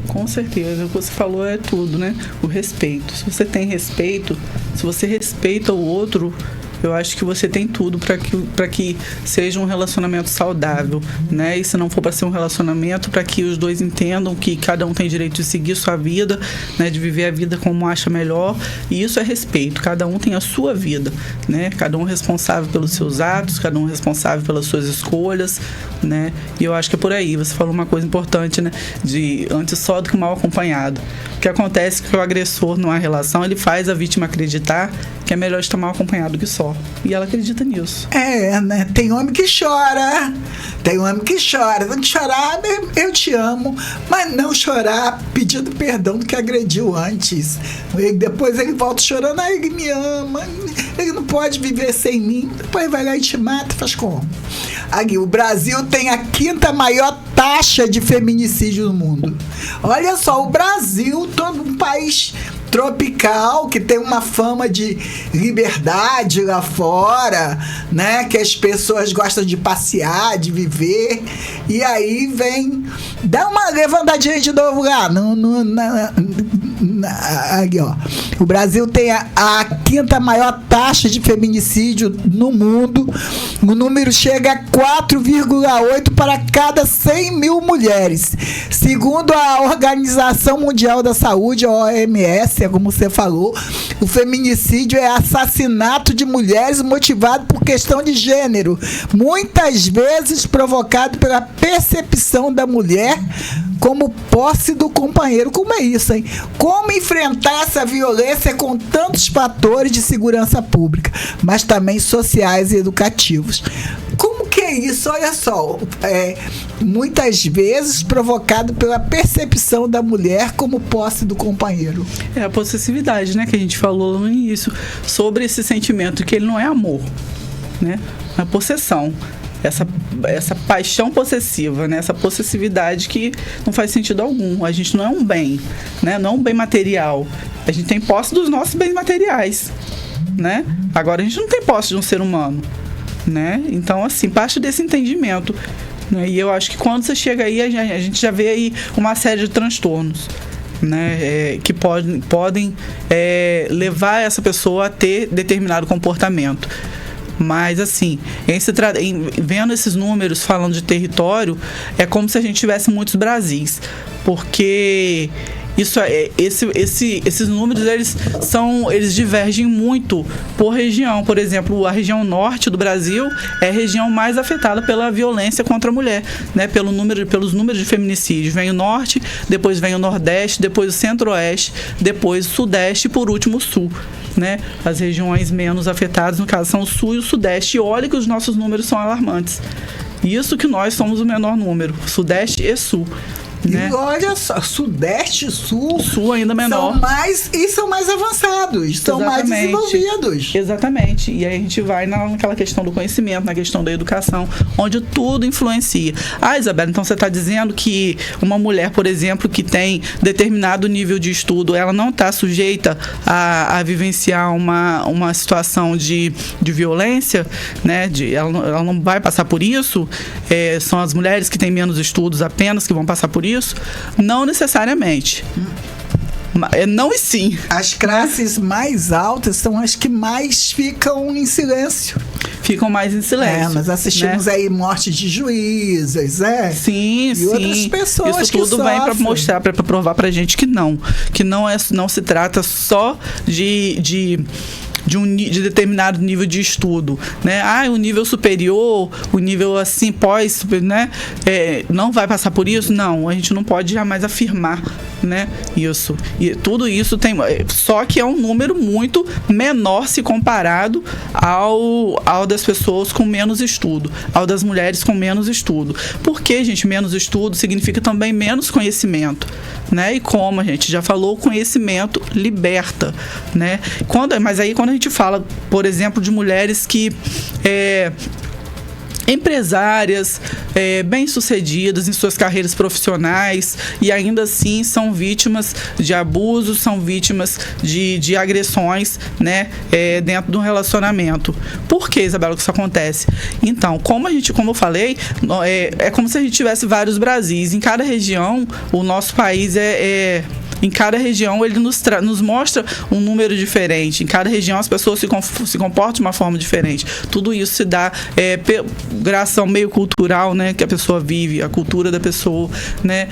Com certeza, o que você falou é tudo, né? O respeito. Se você tem respeito, se você respeita o outro, eu acho que você tem tudo para que seja um relacionamento saudável, né? E se não for para ser um relacionamento, para que os dois entendam que cada um tem direito de seguir sua vida, né? De viver a vida como acha melhor. E isso é respeito. Cada um tem a sua vida, né? Cada um responsável pelos seus atos, cada um responsável pelas suas escolhas, né? E eu acho que é por aí. Você falou uma coisa importante, né? De antes só do que mal acompanhado. O que acontece é que o agressor numa relação, ele faz a vítima acreditar que é melhor estar mal acompanhado que só. E ela acredita nisso. Né? Tem homem que chora. Tem homem que chora. Tem que chorar, eu te amo. Mas não chorar pedindo perdão do que agrediu antes. Depois ele volta chorando. Ele me ama. Ele não pode viver sem mim. Depois vai lá e te mata. Faz como? Aqui, o Brasil tem a 5ª maior taxa de feminicídio no mundo. Olha só, o Brasil, todo um país tropical, que tem uma fama de liberdade lá fora, né? Que as pessoas gostam de passear, de viver. E aí vem... Dá uma levantadinha de novo lá. Aqui, ó. O Brasil tem a 5ª maior taxa de feminicídio no mundo. O número chega a 4,8 para cada 100 mil mulheres. Segundo a Organização Mundial da Saúde, a OMS, como você falou, o feminicídio é assassinato de mulheres motivado por questão de gênero, muitas vezes provocado pela percepção da mulher como posse do companheiro. Como é isso, hein? Como enfrentar essa violência com tantos fatores de segurança pública, mas também sociais e educativos? Como que é isso? Olha só, muitas vezes provocado pela percepção da mulher como posse do companheiro. É a possessividade, né, que a gente falou no início, sobre esse sentimento que ele não é amor, né? É possessão. Essa paixão possessiva, né? Essa possessividade que não faz sentido algum. A gente não é um bem, né? Não é um bem material. A gente tem posse dos nossos bens materiais, né? Agora a gente não tem posse de um ser humano, né? Então, assim, parte desse entendimento, né? E eu acho que quando você chega aí, a gente já vê aí uma série de transtornos, né? Que podem levar essa pessoa a ter determinado comportamento. Mas, assim, vendo esses números falando de território, é como se a gente tivesse muitos Brasis. Porque Esses números, eles divergem muito por região. Por exemplo, a região norte do Brasil é a região mais afetada pela violência contra a mulher, né? Pelos números de feminicídios. Vem o norte, depois vem o nordeste, depois o centro-oeste, depois o sudeste e por último o sul, né? As regiões menos afetadas, no caso, são o sul e o sudeste. E olha que os nossos números são alarmantes. Isso que nós somos o menor número, sudeste e sul. Né? E olha só, Sudeste e Sul ainda menor. São mais avançados, são mais desenvolvidos. Exatamente. E aí a gente vai naquela questão do conhecimento, na questão da educação, onde tudo influencia. Isabela, então você está dizendo que uma mulher, por exemplo, que tem determinado nível de estudo, ela não está sujeita a vivenciar uma situação de violência, né? Ela não vai passar por isso? São as mulheres que têm menos estudos apenas que vão passar por isso? Não necessariamente. Não e sim. As classes mais altas são as que mais ficam em silêncio. Ficam mais em silêncio. Nós assistimos, né, aí morte de juízas, Sim, e outras pessoas. Isso tudo vem para mostrar, para provar pra gente que não se trata só de determinado nível de estudo, né? O nível superior, o nível assim pós, né? Não vai passar por isso? Não, a gente não pode jamais afirmar, né? Isso. E tudo isso tem, só que é um número muito menor se comparado ao das pessoas com menos estudo, ao das mulheres com menos estudo. Porque, gente, menos estudo significa também menos conhecimento, né? E como a gente já falou, o conhecimento liberta, né? Mas aí quando a gente fala, por exemplo, de mulheres que empresárias, bem-sucedidas em suas carreiras profissionais e ainda assim são vítimas de abusos, são vítimas de agressões, né, dentro do relacionamento. Por que, Isabela, que isso acontece? Então, como eu falei, é como se a gente tivesse vários Brasis. Em cada região, o nosso país em cada região ele nos mostra um número diferente. Em cada região as pessoas se comportam de uma forma diferente. Tudo isso se dá graças ao meio cultural, né, que a pessoa vive, a cultura da pessoa, né,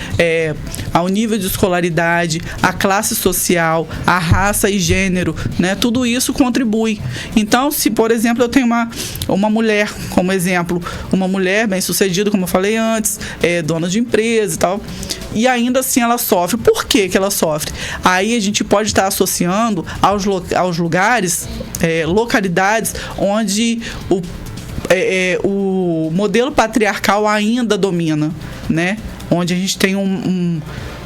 ao nível de escolaridade, a classe social, a raça e gênero, né, tudo isso contribui. Então, se, por exemplo, eu tenho uma mulher, como exemplo, uma mulher bem-sucedida, como eu falei antes, dona de empresa e tal, e ainda assim ela sofre. Por que ela sofre? Aí a gente pode estar associando aos lugares, localidades onde o modelo patriarcal ainda domina, né? Onde a gente tem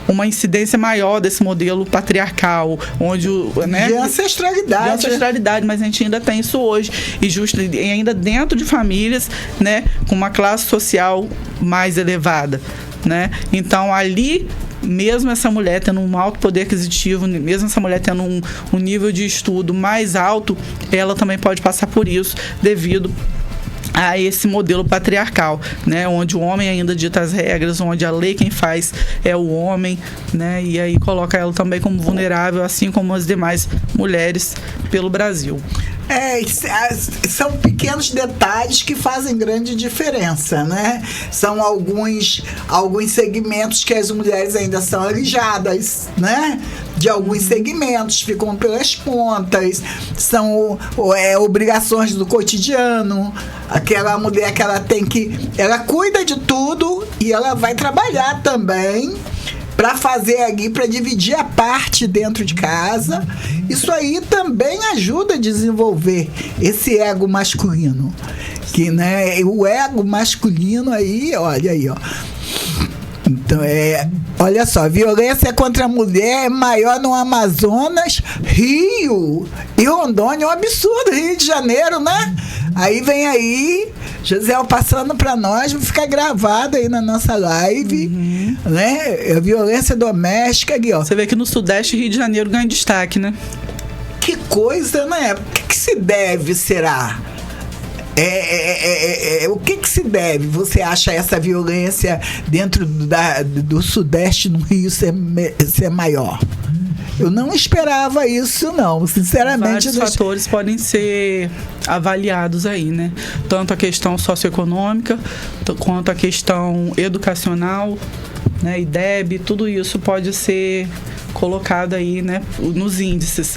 uma incidência maior desse modelo patriarcal, onde né? De ancestralidade. Mas a gente ainda tem isso hoje. E ainda dentro de famílias, né, com uma classe social mais elevada, né? Então, ali, mesmo essa mulher tendo um alto poder aquisitivo, mesmo essa mulher tendo um nível de estudo mais alto, ela também pode passar por isso devido a esse modelo patriarcal, né, onde o homem ainda dita as regras, onde a lei quem faz é o homem, né, e aí coloca ela também como vulnerável, assim como as demais mulheres pelo Brasil. São pequenos detalhes que fazem grande diferença, né? São alguns segmentos que as mulheres ainda são alijadas, né? De alguns segmentos, ficam pelas pontas, são obrigações do cotidiano. Aquela mulher que ela cuida de tudo e ela vai trabalhar também para fazer ali, para dividir a parte dentro de casa. Isso aí também ajuda a desenvolver esse ego masculino. Que, né, o ego masculino aí, olha aí, ó. Então, olha só, violência contra a mulher é maior no Amazonas, Rio e Rondônia. É um absurdo, Rio de Janeiro, né? Aí vem aí, Gisele passando para nós, vai ficar gravado aí na nossa live, né? A violência doméstica aqui, ó. Você vê que no Sudeste, Rio de Janeiro ganha destaque, né? Que coisa, né? O que se deve, será? O que se deve, você acha, essa violência dentro do Sudeste, no Rio, ser maior? Eu não esperava isso, não. Sinceramente... Vários fatores podem ser avaliados aí, né? Tanto a questão socioeconômica, quanto a questão educacional, né? IDEB, tudo isso pode ser colocado aí, né, nos índices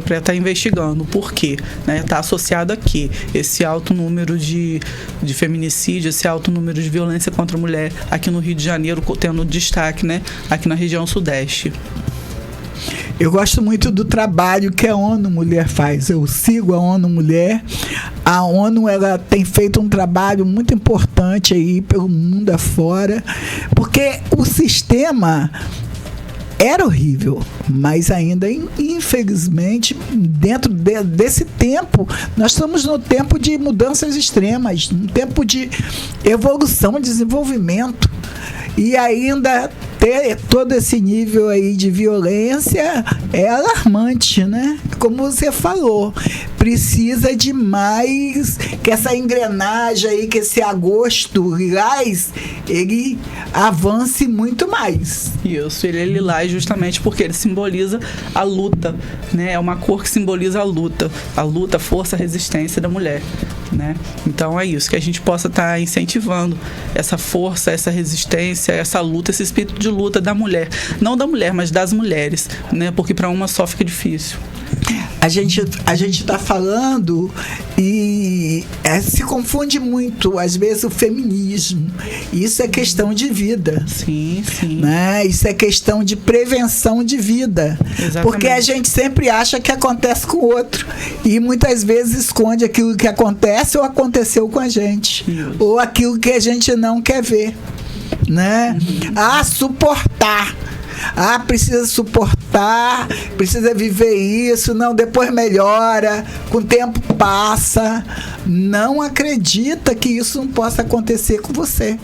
para estar investigando. Por quê? Está associado a quê? Esse alto número de feminicídio, esse alto número de violência contra a mulher aqui no Rio de Janeiro, tendo destaque, né, aqui na região sudeste. Eu gosto muito do trabalho que a ONU Mulher faz. Eu sigo a ONU Mulher. A ONU, ela tem feito um trabalho muito importante aí pelo mundo afora, porque o sistema era horrível, mas ainda, infelizmente, dentro desse tempo, nós estamos no tempo de mudanças extremas, no tempo de evolução, desenvolvimento, e ainda ter todo esse nível aí de violência é alarmante, né? Como você falou, precisa de mais, que essa engrenagem aí, que esse agosto lilás, ele avance muito mais. Isso, ele é lilás justamente porque ele simboliza a luta, né? É uma cor que simboliza a luta, a força, a resistência da mulher, né? Então é isso, que a gente possa estar incentivando essa força, essa resistência, essa luta, esse espírito de luta da mulher, não da mulher, mas das mulheres, né? Porque para uma só fica difícil. A gente está falando e se confunde muito, às vezes, o feminismo. Isso é questão de vida. Sim, sim. Né? Isso é questão de prevenção de vida. Exatamente. Porque a gente sempre acha que acontece com o outro. E muitas vezes esconde aquilo que acontece ou aconteceu com a gente. Isso. Ou aquilo que a gente não quer ver. Né? Suportar. Precisa suportar, precisa viver isso, não, depois melhora, com o tempo passa. Não acredita que isso não possa acontecer com você.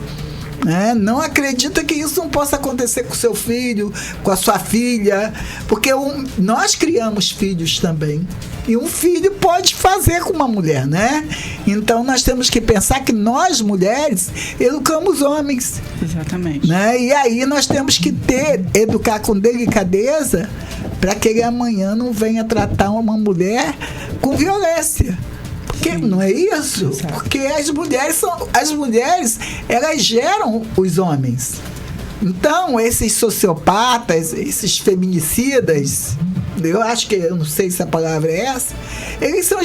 Não acredita que isso não possa acontecer com seu filho, com a sua filha, porque nós criamos filhos também. E um filho pode fazer com uma mulher, né? Então nós temos que pensar que nós, mulheres, educamos homens. Exatamente. Né? E aí nós temos que educar com delicadeza para que ele amanhã não venha tratar uma mulher com violência. Porque não é isso? Exato. Porque as mulheres, elas geram os homens. Então, esses sociopatas, esses feminicidas, eu não sei se a palavra é essa, eles são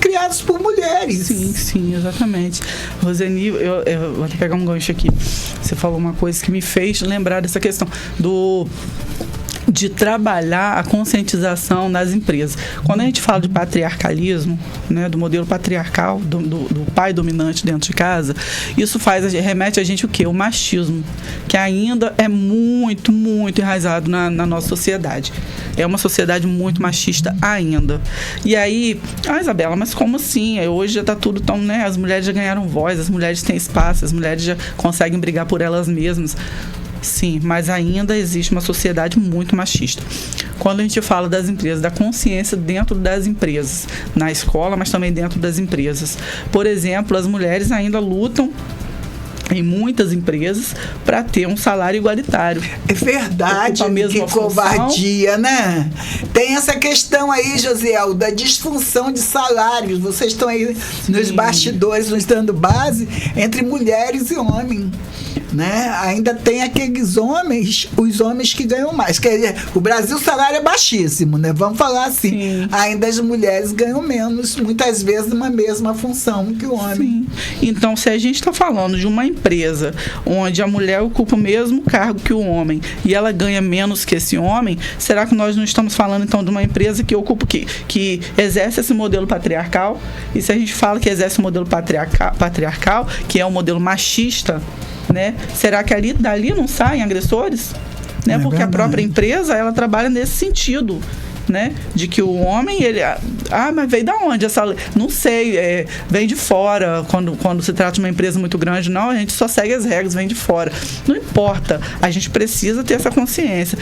criados por mulheres. Sim, sim, exatamente. Roseni, eu vou pegar um gancho aqui. Você falou uma coisa que me fez lembrar dessa questão de trabalhar a conscientização nas empresas. Quando a gente fala de patriarcalismo, né, do modelo patriarcal, do pai dominante dentro de casa, isso remete a gente o quê? O machismo, que ainda é muito, muito enraizado na nossa sociedade. É uma sociedade muito machista ainda. E aí, Isabela, mas como assim? Hoje já está tudo tão, né? As mulheres já ganharam voz, as mulheres têm espaço, as mulheres já conseguem brigar por elas mesmas. Sim, mas ainda existe uma sociedade muito machista. Quando a gente fala das empresas, da consciência dentro das empresas, na escola, mas também dentro das empresas. Por exemplo, as mulheres ainda lutam em muitas empresas para ter um salário igualitário. É verdade, que covardia, né? Tem essa questão aí, Josiel, da disfunção de salários. Vocês estão aí nos bastidores, nos dando base entre mulheres e homens. Né? Ainda tem aqueles homens, os homens que ganham mais. Quer dizer, o Brasil, o salário é baixíssimo, né? Vamos falar assim. Sim. Ainda as mulheres ganham menos, muitas vezes numa mesma função que o homem. Sim. Então, se a gente está falando de uma empresa onde a mulher ocupa o mesmo cargo que o homem e ela ganha menos que esse homem, será que nós não estamos falando então de uma empresa que ocupa que exerce esse modelo patriarcal? E se a gente fala que exerce o modelo patriarcal, que é um modelo machista, né? Será que dali não saem agressores? Né? Porque verdade. A própria empresa, ela trabalha nesse sentido, né? De que o homem, ele... mas veio da onde essa lei? Não sei, vem de fora. Quando se trata de uma empresa muito grande, não, a gente só segue as regras, vem de fora. Não importa, a gente precisa ter essa consciência.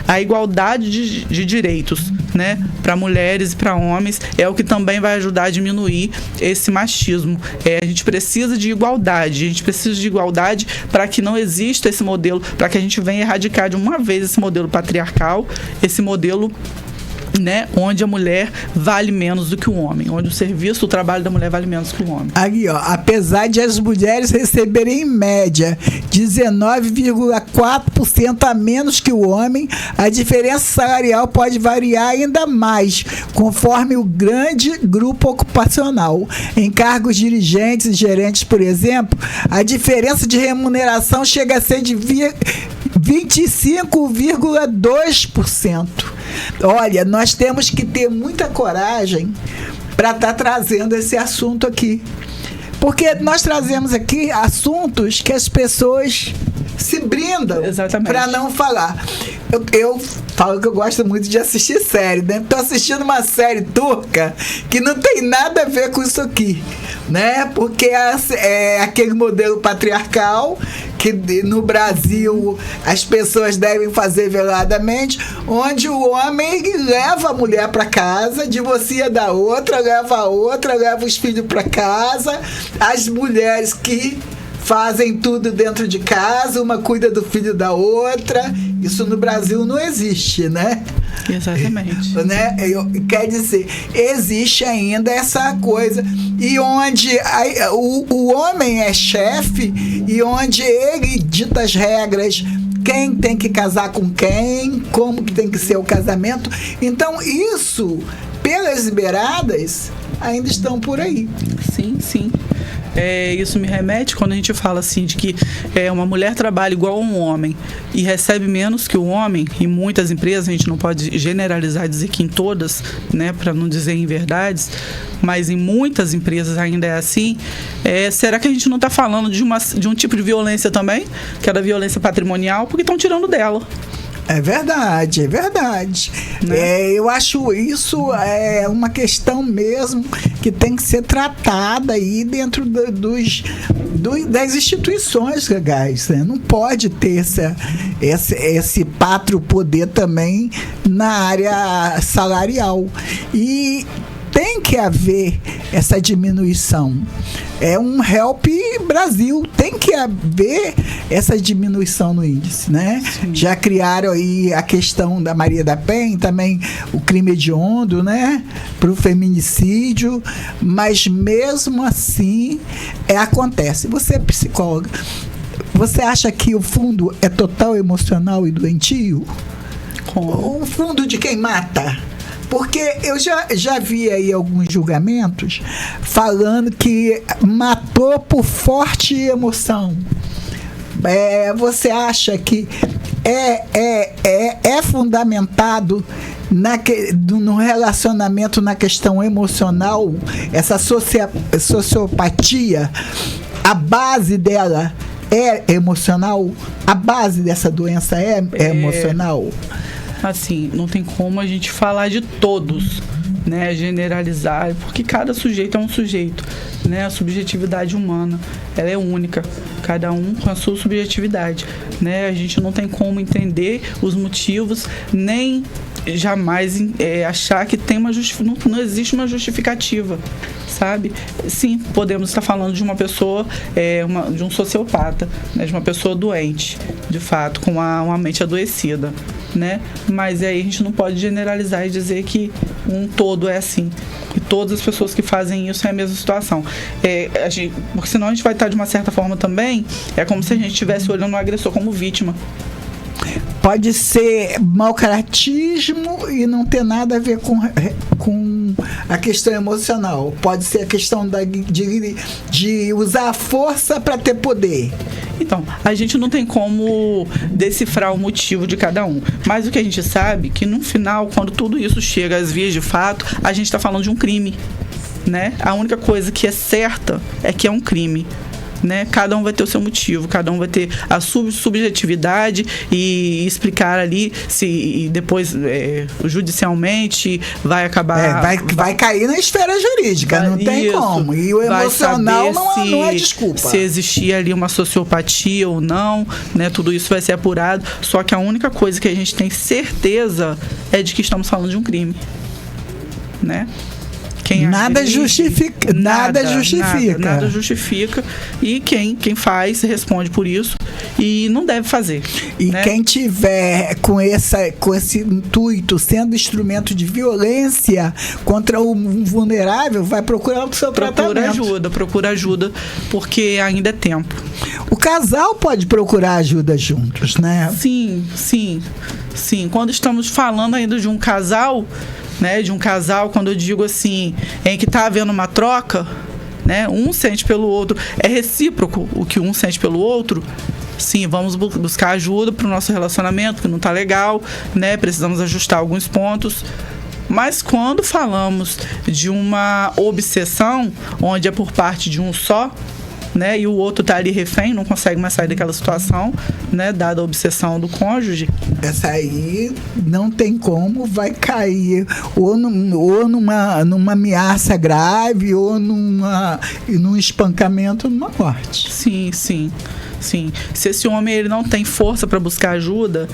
A igualdade de direitos, né? Para mulheres e para homens é o que também vai ajudar a diminuir esse machismo. A gente precisa de igualdade, para que não exista esse modelo, para que a gente venha erradicar de uma vez esse modelo patriarcal, esse modelo né, onde a mulher vale menos do que o homem, onde o serviço, o trabalho da mulher vale menos que o homem. Aqui, ó, apesar de as mulheres receberem em média 19,4% a menos que o homem, a diferença salarial pode variar ainda mais, conforme o grande grupo ocupacional. Em cargos dirigentes e gerentes, por exemplo, a diferença de remuneração chega a ser de 25,2%. Olha, nós temos que ter muita coragem para estar trazendo esse assunto aqui. Porque nós trazemos aqui assuntos que as pessoas se brindam para não falar. Eu falo que eu gosto muito de assistir série, né? Estou assistindo uma série turca que não tem nada a ver com isso aqui, né? Porque é aquele modelo patriarcal que no Brasil as pessoas devem fazer veladamente, onde o homem leva a mulher para casa, divorcia da outra, leva os filhos para casa, as mulheres que fazem tudo dentro de casa, uma cuida do filho da outra. Isso no Brasil não existe, né? Exatamente. Né? Quer dizer, existe ainda essa coisa. E onde o homem é chefe e onde ele dita as regras, quem tem que casar com quem, como que tem que ser o casamento. Então, isso, pelas beiradas, ainda estão por aí. Sim, sim. Isso me remete quando a gente fala assim de que uma mulher trabalha igual a um homem e recebe menos que o homem. Em muitas empresas, a gente não pode generalizar e dizer que em todas, né, para não dizer em verdades, mas em muitas empresas ainda é assim. Será que a gente não está falando de um tipo de violência também, que é da violência patrimonial, porque estão tirando dela? É verdade, é verdade. Né? Eu acho isso uma questão mesmo que tem que ser tratada aí dentro das instituições legais. Né? Não pode ter esse pátrio poder também na área salarial. E tem que haver essa diminuição. É um Help Brasil, tem que haver essa diminuição no índice, né? Sim. Já criaram aí a questão da Maria da Penha, também o crime hediondo, né? Para o feminicídio, mas mesmo assim acontece. Você é psicóloga, você acha que o fundo é total emocional e doentio? O fundo de quem mata? Porque eu já vi aí alguns julgamentos falando que matou por forte emoção. Você acha que é fundamentado no relacionamento, na questão emocional, essa sociopatia, a base dela é emocional? A base dessa doença é emocional? Assim, não tem como a gente falar de todos, né, generalizar, porque cada sujeito é um sujeito, né? A subjetividade humana, ela é única, cada um com a sua subjetividade, né? A gente não tem como entender os motivos, nem jamais achar que tem não existe uma justificativa, sabe? Sim, podemos estar falando de uma pessoa, de um sociopata, né? De uma pessoa doente, de fato, com uma mente adoecida, né? Mas aí a gente não pode generalizar e dizer que um todo é assim, que todas as pessoas que fazem isso é a mesma situação. Porque senão a gente vai estar de uma certa forma também, é como se a gente estivesse olhando o agressor como vítima. Pode ser mau caratismo e não ter nada a ver com a questão emocional. Pode ser a questão de usar a força para ter poder. Então, a gente não tem como decifrar o motivo de cada um. Mas o que a gente sabe é que no final, quando tudo isso chega às vias de fato, a gente está falando de um crime, né? A única coisa que é certa é que é um crime. Né? Cada um vai ter o seu motivo, cada um vai ter a subjetividade e explicar ali se depois judicialmente vai acabar... Vai cair na esfera jurídica, não tem como. E o emocional não é desculpa. Se existia ali uma sociopatia ou não, né? Tudo isso vai ser apurado. Só que a única coisa que a gente tem certeza é de que estamos falando de um crime, né? Nada justifica. Nada justifica. E quem faz responde por isso. e não deve fazer. E né? quem tiver com esse intuito, sendo instrumento de violência contra um vulnerável, vai procurar o seu tratamento. Procura ajuda, porque ainda é tempo. O casal pode procurar ajuda juntos, né? Sim. Quando estamos falando ainda de um casal, né? De um casal, quando eu digo assim, em que está havendo uma troca, né? Um sente pelo outro, é recíproco o que um sente pelo outro. Sim, vamos buscar ajuda para o nosso relacionamento, que não está legal, né? Precisamos ajustar alguns pontos. Mas quando falamos de uma obsessão, onde é por parte de um só, né, e o outro está ali refém, não consegue mais sair daquela situação, né, dada a obsessão do cônjuge. Essa aí não tem como, vai cair ou numa ameaça grave, ou num espancamento, numa morte. Sim. Se esse homem ele não tem força para buscar ajuda,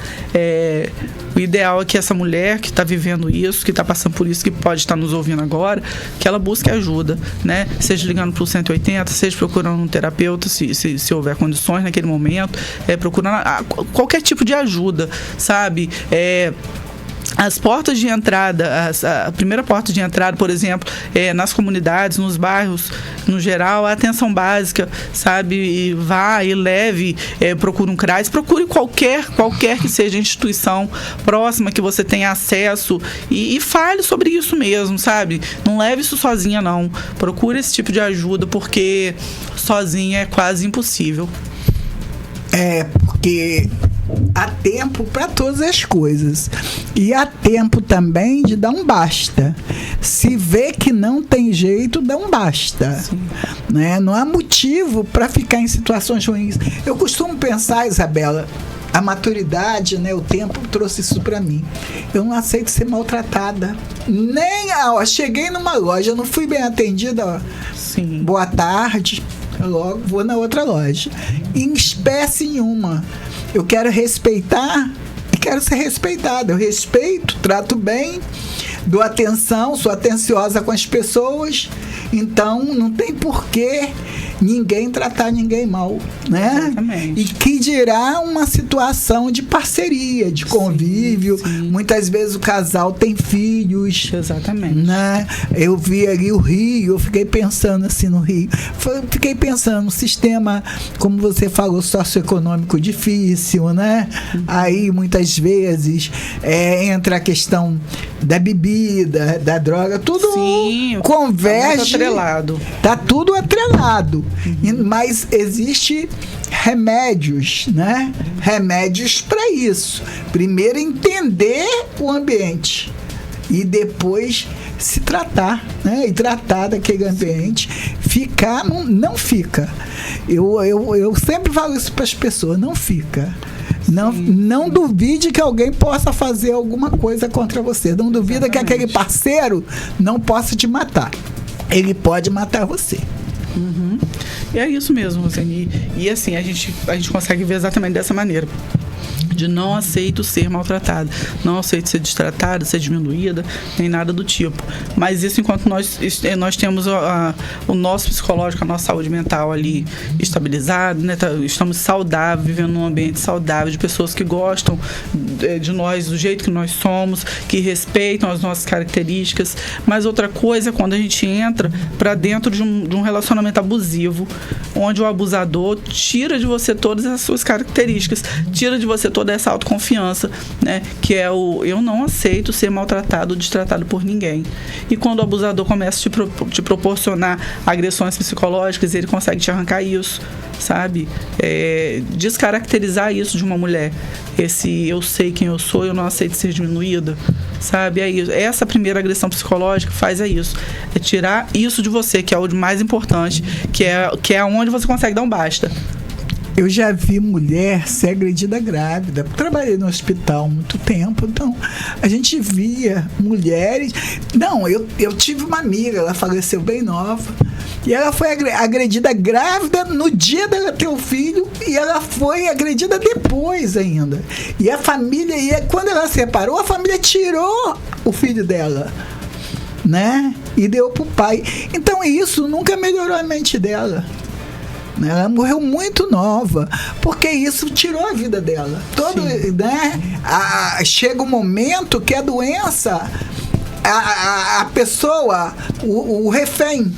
o ideal é que essa mulher que está vivendo isso, que está passando por isso, que pode estar nos ouvindo agora, que ela busque ajuda, né? Seja ligando para o 180, seja procurando um terapeuta, se houver condições naquele momento, procurando qualquer tipo de ajuda, sabe? As portas de entrada, a primeira porta de entrada, por exemplo, nas comunidades, nos bairros, no geral, a atenção básica, sabe? E vá e leve, procure um CRAS, procure qualquer que seja a instituição próxima que você tenha acesso e fale sobre isso mesmo, sabe? Não leve isso sozinha, não. Procure esse tipo de ajuda, porque sozinha é quase impossível. Porque há tempo para todas as coisas. E há tempo também de dar um basta. Se vê que não tem jeito, dá um basta. Né? Não há motivo para ficar em situações ruins. Eu costumo pensar, Isabela, a maturidade, né, o tempo trouxe isso para mim. Eu não aceito ser maltratada. Cheguei numa loja, não fui bem atendida. Sim. Boa tarde. Logo vou na outra loja. Em espécie nenhuma. Eu quero respeitar e quero ser respeitada. Eu respeito, trato bem, dou atenção, sou atenciosa com as pessoas. Então, não tem porquê ninguém tratar ninguém mal, né? Exatamente. E que dirá uma situação de parceria, de convívio. Sim. Muitas vezes o casal tem filhos. Exatamente. Né? Eu vi ali o Rio, eu fiquei pensando assim no Rio. Fiquei pensando no sistema, como você falou, socioeconômico difícil, né? Aí, muitas vezes, entra a questão da bebida, da droga, tudo converge. Tá tudo atrelado. Mas existe remédios, né? Remédios para isso. Primeiro entender o ambiente e depois se tratar, né? E tratar daquele ambiente. Ficar, não fica. Eu sempre falo isso para as pessoas, não fica. Não duvide que alguém possa fazer alguma coisa contra você. Não duvida que aquele parceiro não possa te matar. Ele pode matar você. E é isso mesmo, Rosane. E assim, a gente consegue ver exatamente dessa maneira. De não aceito ser maltratada, não aceito ser destratada, ser diminuída, nem nada do tipo. Mas isso enquanto nós temos o nosso psicológico, a nossa saúde mental ali estabilizada, né? Estamos saudáveis, vivendo num ambiente saudável, de pessoas que gostam de nós, do jeito que nós somos, que respeitam as nossas características. Mas outra coisa é quando a gente entra para dentro de um relacionamento abusivo, onde o abusador tira de você todas as suas características, tira de você toda essa autoconfiança, né? Que é eu não aceito ser maltratado ou destratado por ninguém. E quando o abusador começa a te proporcionar agressões psicológicas, ele consegue te arrancar isso, sabe? Descaracterizar isso de uma mulher. Esse eu sei quem eu sou, eu não aceito ser diminuída, sabe? É isso. Essa primeira agressão psicológica faz isso. É tirar isso de você, que é o mais importante, que é onde você consegue dar um basta. Eu já vi mulher ser agredida grávida. Trabalhei no hospital há muito tempo, então a gente via mulheres. Não, eu tive uma amiga, ela faleceu bem nova, e ela foi agredida grávida no dia dela ter o filho, e ela foi agredida depois ainda. E a família, quando ela separou, a família tirou o filho dela, né? E deu pro pai. Então isso nunca melhorou a mente dela. Né? Então, assim, né? Ela morreu muito nova, porque isso tirou a vida dela. Né? Chega um momento que a doença, a pessoa, o refém,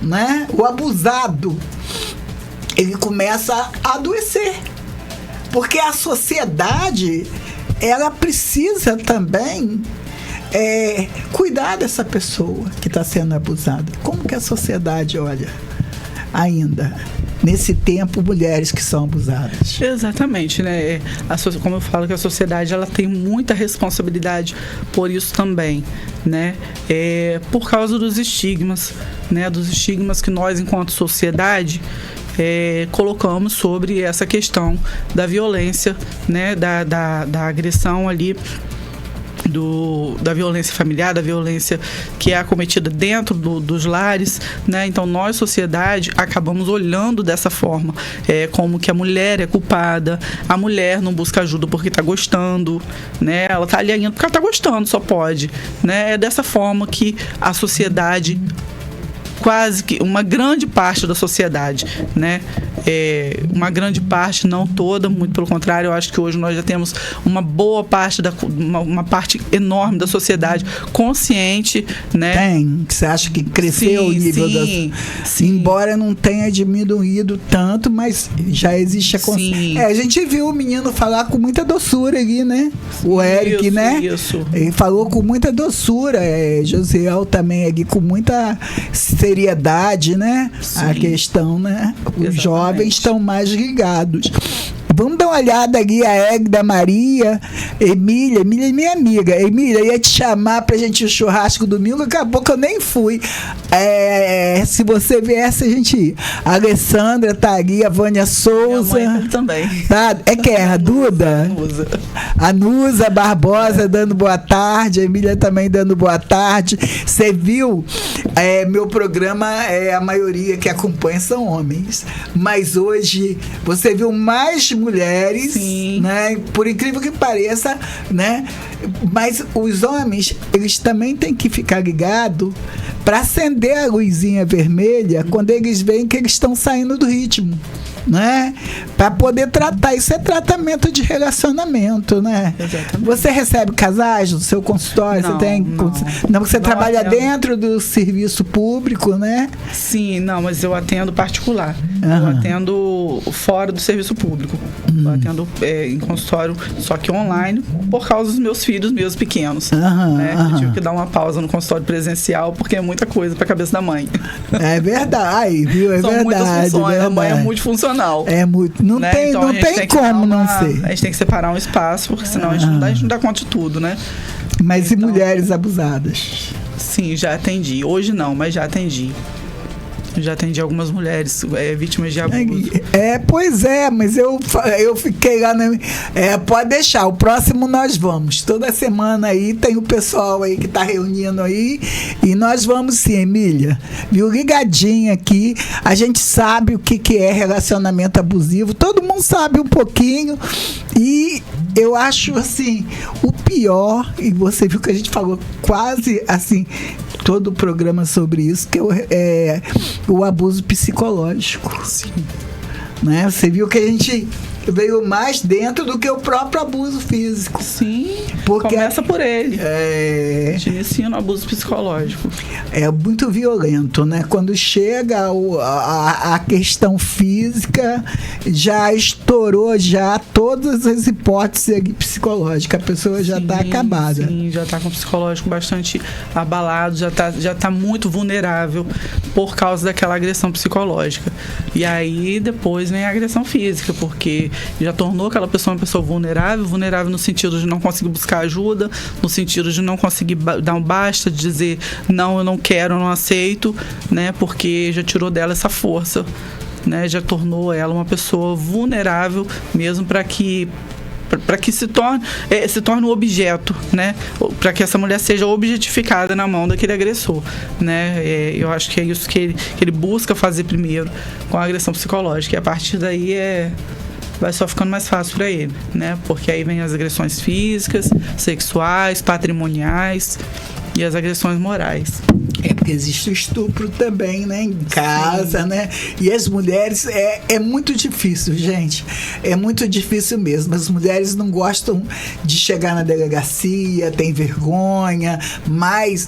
né? O abusado, ele começa a adoecer. Porque a sociedade, ela precisa também cuidar dessa pessoa que está sendo abusada. Como que a sociedade olha ainda, nesse tempo, mulheres que são abusadas? Exatamente, né? Como eu falo, que a sociedade, ela tem muita responsabilidade por isso também, né? Por causa dos estigmas, né? Dos estigmas que nós, enquanto sociedade, colocamos sobre essa questão da violência, né? Da agressão ali, da violência familiar, da violência que é acometida dentro dos lares, né? Então nós, sociedade, acabamos olhando dessa forma, como que a mulher é culpada, a mulher não busca ajuda porque está gostando, né? Ela está ali ainda porque ela está gostando, só pode, né? É dessa forma que a sociedade, quase que uma grande parte da sociedade, né? Uma grande parte, não toda, muito pelo contrário, eu acho que hoje nós já temos uma boa parte, uma parte enorme da sociedade consciente, né? Tem, você acha que cresceu o nível sim. Embora não tenha diminuído tanto, mas já existe a consciência. A gente viu o menino falar com muita doçura ali, né? O Eric, isso, né? Isso. Ele falou com muita doçura. Josiel também ali com muita seriedade, né? Sim. A questão, né? Os Exatamente. Jovens estão mais ligados. Vamos dar uma olhada ali, a Égida Maria, Emília é minha amiga. Emília, ia te chamar pra gente ir ao churrasco domingo, acabou que eu nem fui. Se você viesse, a gente ia. A Alessandra tá ali, a Vânia Souza. Minha mãe também. Tá? Quem é? A Duda? A Nusa Barbosa dando boa tarde, a Emília também dando boa tarde. Você viu? Meu programa, a maioria que acompanha são homens. Mas hoje, você viu mais mulheres, sim, né? Por incrível que pareça, né? Mas os homens, eles também têm que ficar ligados para acender a luzinha vermelha quando eles veem que eles estão saindo do ritmo, né? Para poder tratar. Isso é tratamento de relacionamento, né? Exatamente. Você recebe casais no seu consultório? Não, você tem? Não, você trabalha dentro do serviço público, né? Sim, não, mas eu atendo particular. Eu atendo fora do serviço público. Eu atendo em consultório, só que online, por causa dos meus filhos meus pequenos. Né? Eu tive que dar uma pausa no consultório presencial, porque é muita coisa para a cabeça da mãe. É verdade, viu? É São verdade. muitas funções, verdade. A mãe é multifuncional. É muito. Não, né? Tem, então, não tem como não ser. A gente tem que separar um espaço, porque senão a gente não dá conta de tudo, né? Mas então, e mulheres abusadas? Sim, já atendi. Hoje não, mas já atendi. Já atendi algumas mulheres vítimas de abuso. Pois é, mas eu fiquei lá pode deixar, o próximo nós vamos. Toda semana aí tem o pessoal aí que tá reunindo aí e nós vamos sim, Emília. Viu? Ligadinha aqui. A gente sabe o que é relacionamento abusivo. Todo mundo sabe um pouquinho e eu acho assim, o pior, e você viu que a gente falou quase assim, todo o programa sobre isso, que é o abuso psicológico. Sim. Né? Você viu que a gente veio mais dentro do que o próprio abuso físico. Sim, porque começa por ele. A gente inicia no abuso psicológico. É muito violento, né? Quando chega a questão física, já estourou já todas as hipóteses psicológicas. A pessoa já está acabada. Sim, já está com o psicológico bastante abalado, já tá muito vulnerável por causa daquela agressão psicológica. E aí depois vem a agressão física, porque já tornou aquela pessoa uma pessoa vulnerável no sentido de não conseguir buscar ajuda, no sentido de não conseguir dar um basta, de dizer não, eu não quero, eu não aceito, né? Porque já tirou dela essa força, né? Já tornou ela uma pessoa vulnerável mesmo para que se torne um objeto, né? Para que essa mulher seja objetificada na mão daquele agressor, né? Eu acho que é isso que ele busca fazer primeiro com a agressão psicológica, e a partir daí vai só ficando mais fácil para ele, né? Porque aí vem as agressões físicas, sexuais, patrimoniais e as agressões morais. Existe o estupro também, né? Em casa, né? E as mulheres, é muito difícil, gente. É muito difícil mesmo. As mulheres não gostam de chegar na delegacia, têm vergonha, mas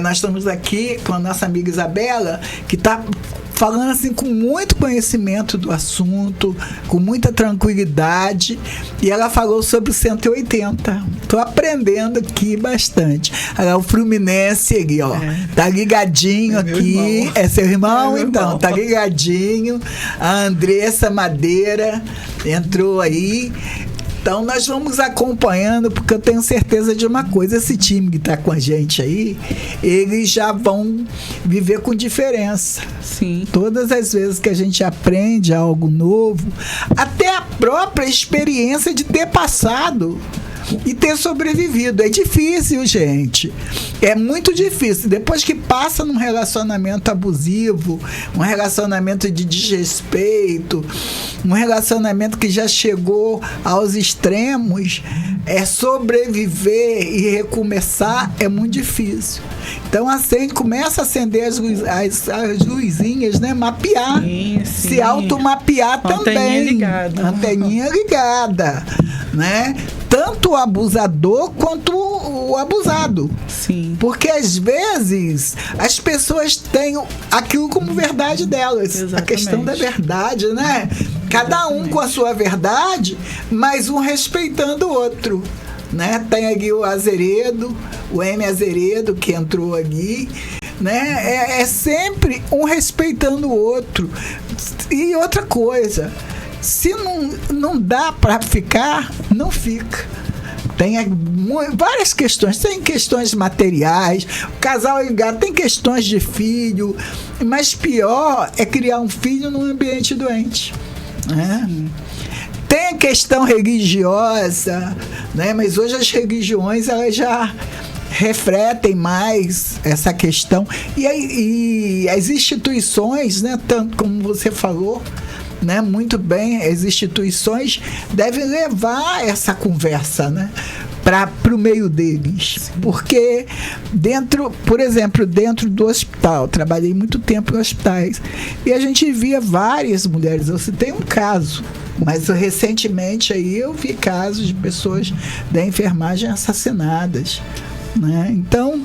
nós estamos aqui com a nossa amiga Isabela, que está falando assim com muito conhecimento do assunto, com muita tranquilidade, e ela falou sobre o 180. Tô aprendendo aqui bastante. O Fluminense ali, ó, tá ligadinho aqui. Irmão. É seu irmão? Então, irmão. tá ligadinho. A Andressa Madeira entrou aí. Então, nós vamos acompanhando, porque eu tenho certeza de uma coisa: esse time que está com a gente aí, eles já vão viver com diferença. Sim. Todas as vezes que a gente aprende algo novo, até a própria experiência de ter passado e ter sobrevivido. É difícil, gente. É muito difícil. Depois que passa num relacionamento abusivo, um relacionamento de desrespeito, um relacionamento que já chegou aos extremos, sobreviver e recomeçar é muito difícil. Então, assim, começa a acender as luzinhas, né? Mapear. Sim. Se automapear também. Anteninha ligada. Né? Tanto o abusador quanto o abusado. Sim. Porque às vezes as pessoas têm aquilo como verdade delas. Exatamente. A questão da verdade, né? Cada um com a sua verdade, mas um respeitando o outro. Né? Tem ali o Azeredo, o M. Azeredo, que entrou ali. Né? É sempre um respeitando o outro. E outra coisa, se não dá para ficar, não fica. Tem várias questões. Tem questões materiais, o casal ligado, tem questões de filho, mas pior é criar um filho num ambiente doente. Né? Tem a questão religiosa, né? Mas hoje as religiões elas já refletem mais essa questão. E as instituições, né, tanto como você falou, né, muito bem, as instituições devem levar essa conversa, né, para o meio deles. Porque por exemplo, dentro do hospital, trabalhei muito tempo em hospitais, e a gente via várias mulheres. Eu citei um caso, mas recentemente aí eu vi casos de pessoas da enfermagem assassinadas, né? Então,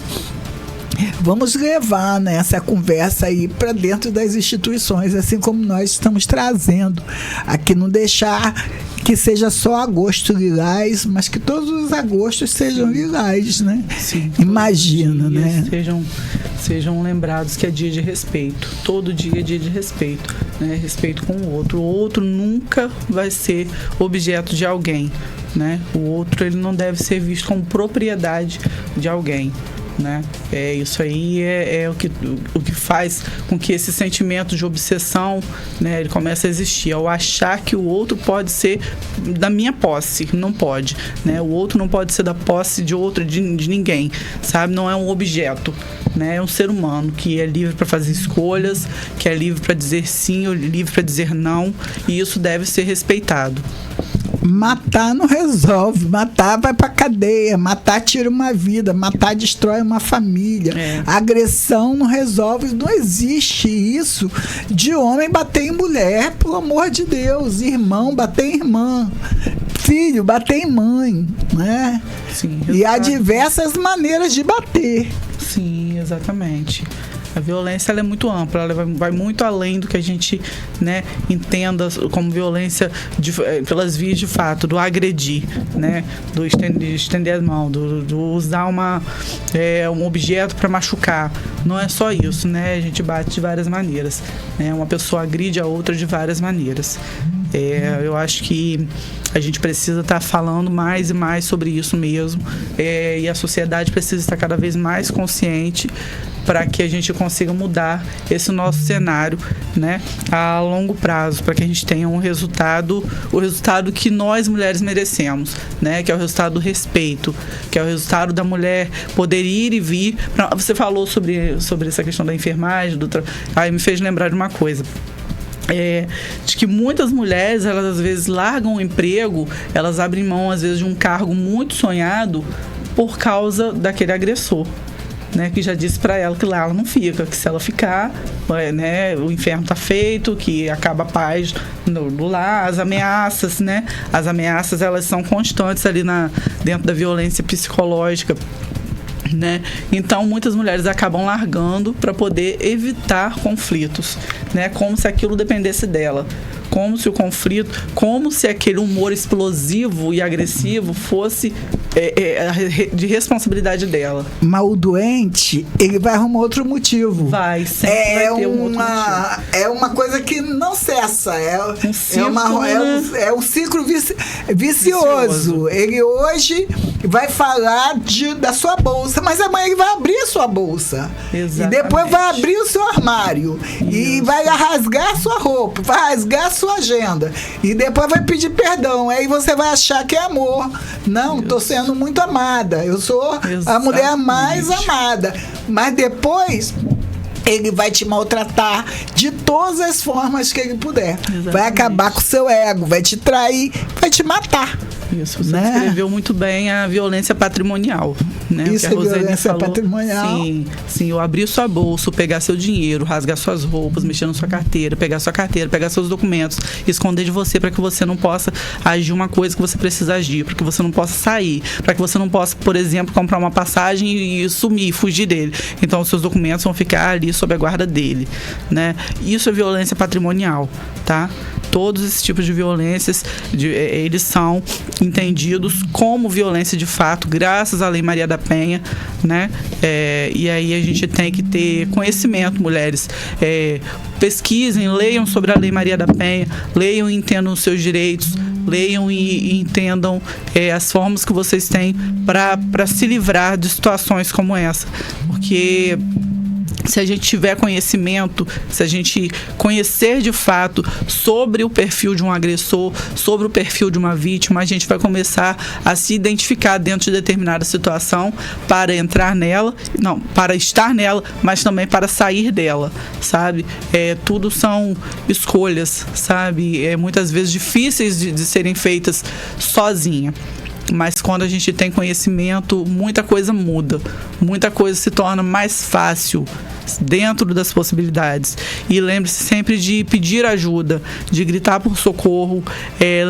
vamos levar, né, essa conversa aí para dentro das instituições, assim como nós estamos trazendo aqui. Não deixar que seja só agosto lilás, mas que todos os agostos sejam lilás, né? Sim, imagina, né? Sejam lembrados que é dia de respeito. Todo dia é dia de respeito, né? Respeito com o outro. O outro nunca vai ser objeto de alguém, né? O outro, ele não deve ser visto como propriedade de alguém, né? Isso aí é o que faz com que esse sentimento de obsessão, né, ele comece a existir, ao achar que o outro pode ser da minha posse. Não pode, né? O outro não pode ser da posse de outro, de ninguém, sabe? Não é um objeto, né? É um ser humano que é livre para fazer escolhas, que é livre para dizer sim ou livre para dizer não, e isso deve ser respeitado. Matar não resolve. Matar vai pra cadeia. Matar tira uma vida. Matar destrói uma família. Agressão não resolve. Não existe isso de homem bater em mulher, pelo amor de Deus. Irmão bater em irmã. Filho bater em mãe, né? Sim, e há diversas maneiras de bater. Sim, exatamente. A violência, ela é muito ampla, ela vai muito além do que a gente, né, entenda como violência pelas vias de fato, do agredir, né, do estender as mãos, do usar um objeto para machucar. Não é só isso, né? A gente bate de várias maneiras, né? Uma pessoa agride a outra de várias maneiras. Eu acho que a gente precisa estar falando mais e mais sobre isso mesmo, e a sociedade precisa estar cada vez mais consciente para que a gente consiga mudar esse nosso cenário, né, a longo prazo, para que a gente tenha o resultado que nós mulheres merecemos, né, que é o resultado do respeito, que é o resultado da mulher poder ir e vir. Você falou sobre essa questão da enfermagem, aí me fez lembrar de uma coisa. De que muitas mulheres, elas às vezes largam o emprego, elas abrem mão às vezes de um cargo muito sonhado por causa daquele agressor, né, que já disse para ela que lá ela não fica, que se ela ficar, né, o inferno tá feito, que acaba a paz no lar, as ameaças, né? As ameaças, elas são constantes ali dentro da violência psicológica, né? Então muitas mulheres acabam largando para poder evitar conflitos, né? Como se aquilo dependesse dela, como se o conflito, como se aquele humor explosivo e agressivo fosse de responsabilidade dela. Mas o doente, ele vai arrumar outro motivo. Vai, sempre vai ter um outro motivo. É uma coisa que não cessa. Um ciclo vicioso. Ele hoje vai falar da sua bolsa, mas amanhã ele vai abrir a sua bolsa. Exatamente. E depois vai abrir o seu armário. Isso. E vai rasgar a sua roupa, vai rasgar a sua agenda. E depois vai pedir perdão. Aí você vai achar que é amor. Não, estou sendo muito amada. Eu sou a mulher mais amada. Mas depois ele vai te maltratar de todas as formas que ele puder. Exatamente. Vai acabar com o seu ego, vai te trair, vai te matar. Isso, você descreveu muito bem a violência patrimonial, né? Isso é violência patrimonial. Sim, eu abrir sua bolsa, pegar seu dinheiro, rasgar suas roupas, mexer na sua carteira, pegar seus documentos, esconder de você para que você não possa agir uma coisa que você precisa agir, para que você não possa sair, para que você não possa, por exemplo, comprar uma passagem e sumir, fugir dele. Então, os seus documentos vão ficar ali sob a guarda dele, né? Isso é violência patrimonial, tá? Todos esses tipos de violências, eles são entendidos como violência de fato, graças à Lei Maria da Penha, né? E aí a gente tem que ter conhecimento, mulheres. Pesquisem, leiam sobre a Lei Maria da Penha, leiam e entendam os seus direitos, leiam e entendam as formas que vocês têm para se livrar de situações como essa. Porque se a gente tiver conhecimento, se a gente conhecer de fato sobre o perfil de um agressor, sobre o perfil de uma vítima, a gente vai começar a se identificar dentro de determinada situação para entrar nela, não, para estar nela, mas também para sair dela, sabe? Tudo são escolhas, sabe? Muitas vezes difíceis de serem feitas sozinha. Mas quando a gente tem conhecimento, muita coisa muda, muita coisa se torna mais fácil dentro das possibilidades. E lembre-se sempre de pedir ajuda, de gritar por socorro.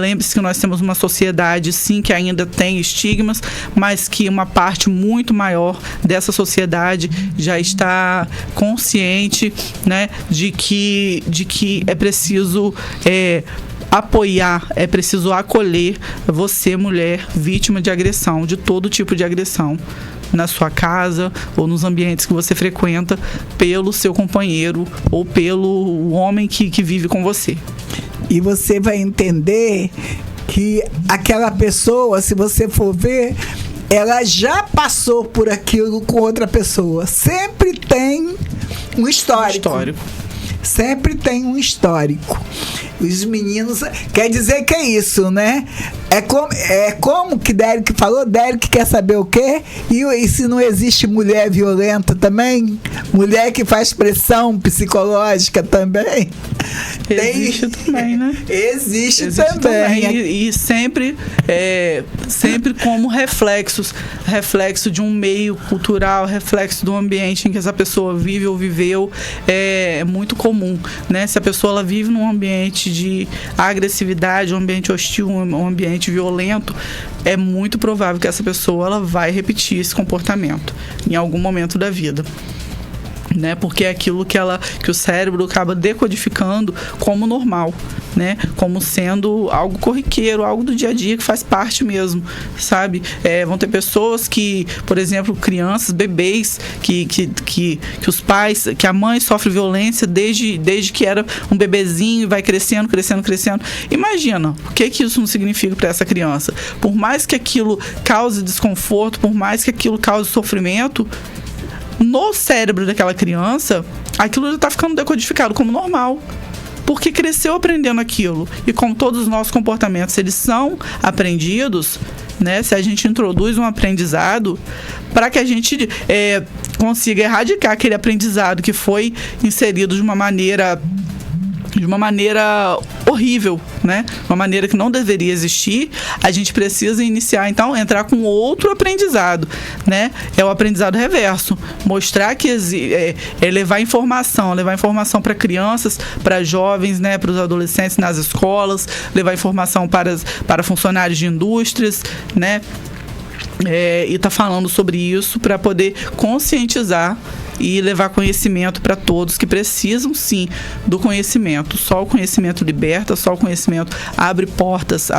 Lembre-se que nós temos uma sociedade, sim, que ainda tem estigmas, mas que uma parte muito maior dessa sociedade já está consciente, né, de que é preciso apoiar, é preciso acolher você, mulher, vítima de agressão, de todo tipo de agressão, na sua casa ou nos ambientes que você frequenta, pelo seu companheiro ou pelo homem que vive com você. E você vai entender que aquela pessoa, se você for ver, ela já passou por aquilo com outra pessoa. Sempre tem um histórico. Sempre tem um histórico. Os meninos... Quer dizer que é isso, né? É como que Derek falou. Derek quer saber o quê? E se não existe mulher violenta também? Mulher que faz pressão psicológica também? Existe também, né? Existe também. E sempre como reflexo de um meio cultural, reflexo do ambiente em que essa pessoa vive ou viveu. É muito comum, né? Se a pessoa ela vive num ambiente de agressividade, um ambiente hostil, um ambiente violento, é muito provável que essa pessoa ela vai repetir esse comportamento em algum momento da vida, né? Porque é aquilo que o cérebro acaba decodificando como normal, né? Como sendo algo corriqueiro, algo do dia a dia que faz parte mesmo, sabe? Vão ter pessoas que, por exemplo, crianças, bebês, que os pais, que a mãe sofre violência desde que era um bebezinho e vai crescendo. Imagina, o que isso não significa para essa criança? Por mais que aquilo cause desconforto, por mais que aquilo cause sofrimento, no cérebro daquela criança, aquilo já está ficando decodificado como normal, porque cresceu aprendendo aquilo. E como todos os nossos comportamentos, eles são aprendidos, né? Se a gente introduz um aprendizado, para que a gente consiga erradicar aquele aprendizado que foi inserido de uma maneira horrível né? Uma maneira que não deveria existir, a gente precisa iniciar, então, entrar com outro aprendizado, né? É o aprendizado reverso. Mostrar que levar informação para crianças, para jovens, né? Para os adolescentes nas escolas, levar informação para funcionários de indústrias, né? E tá falando sobre isso para poder conscientizar e levar conhecimento para todos que precisam, sim, do conhecimento. Só o conhecimento liberta, só o conhecimento abre portas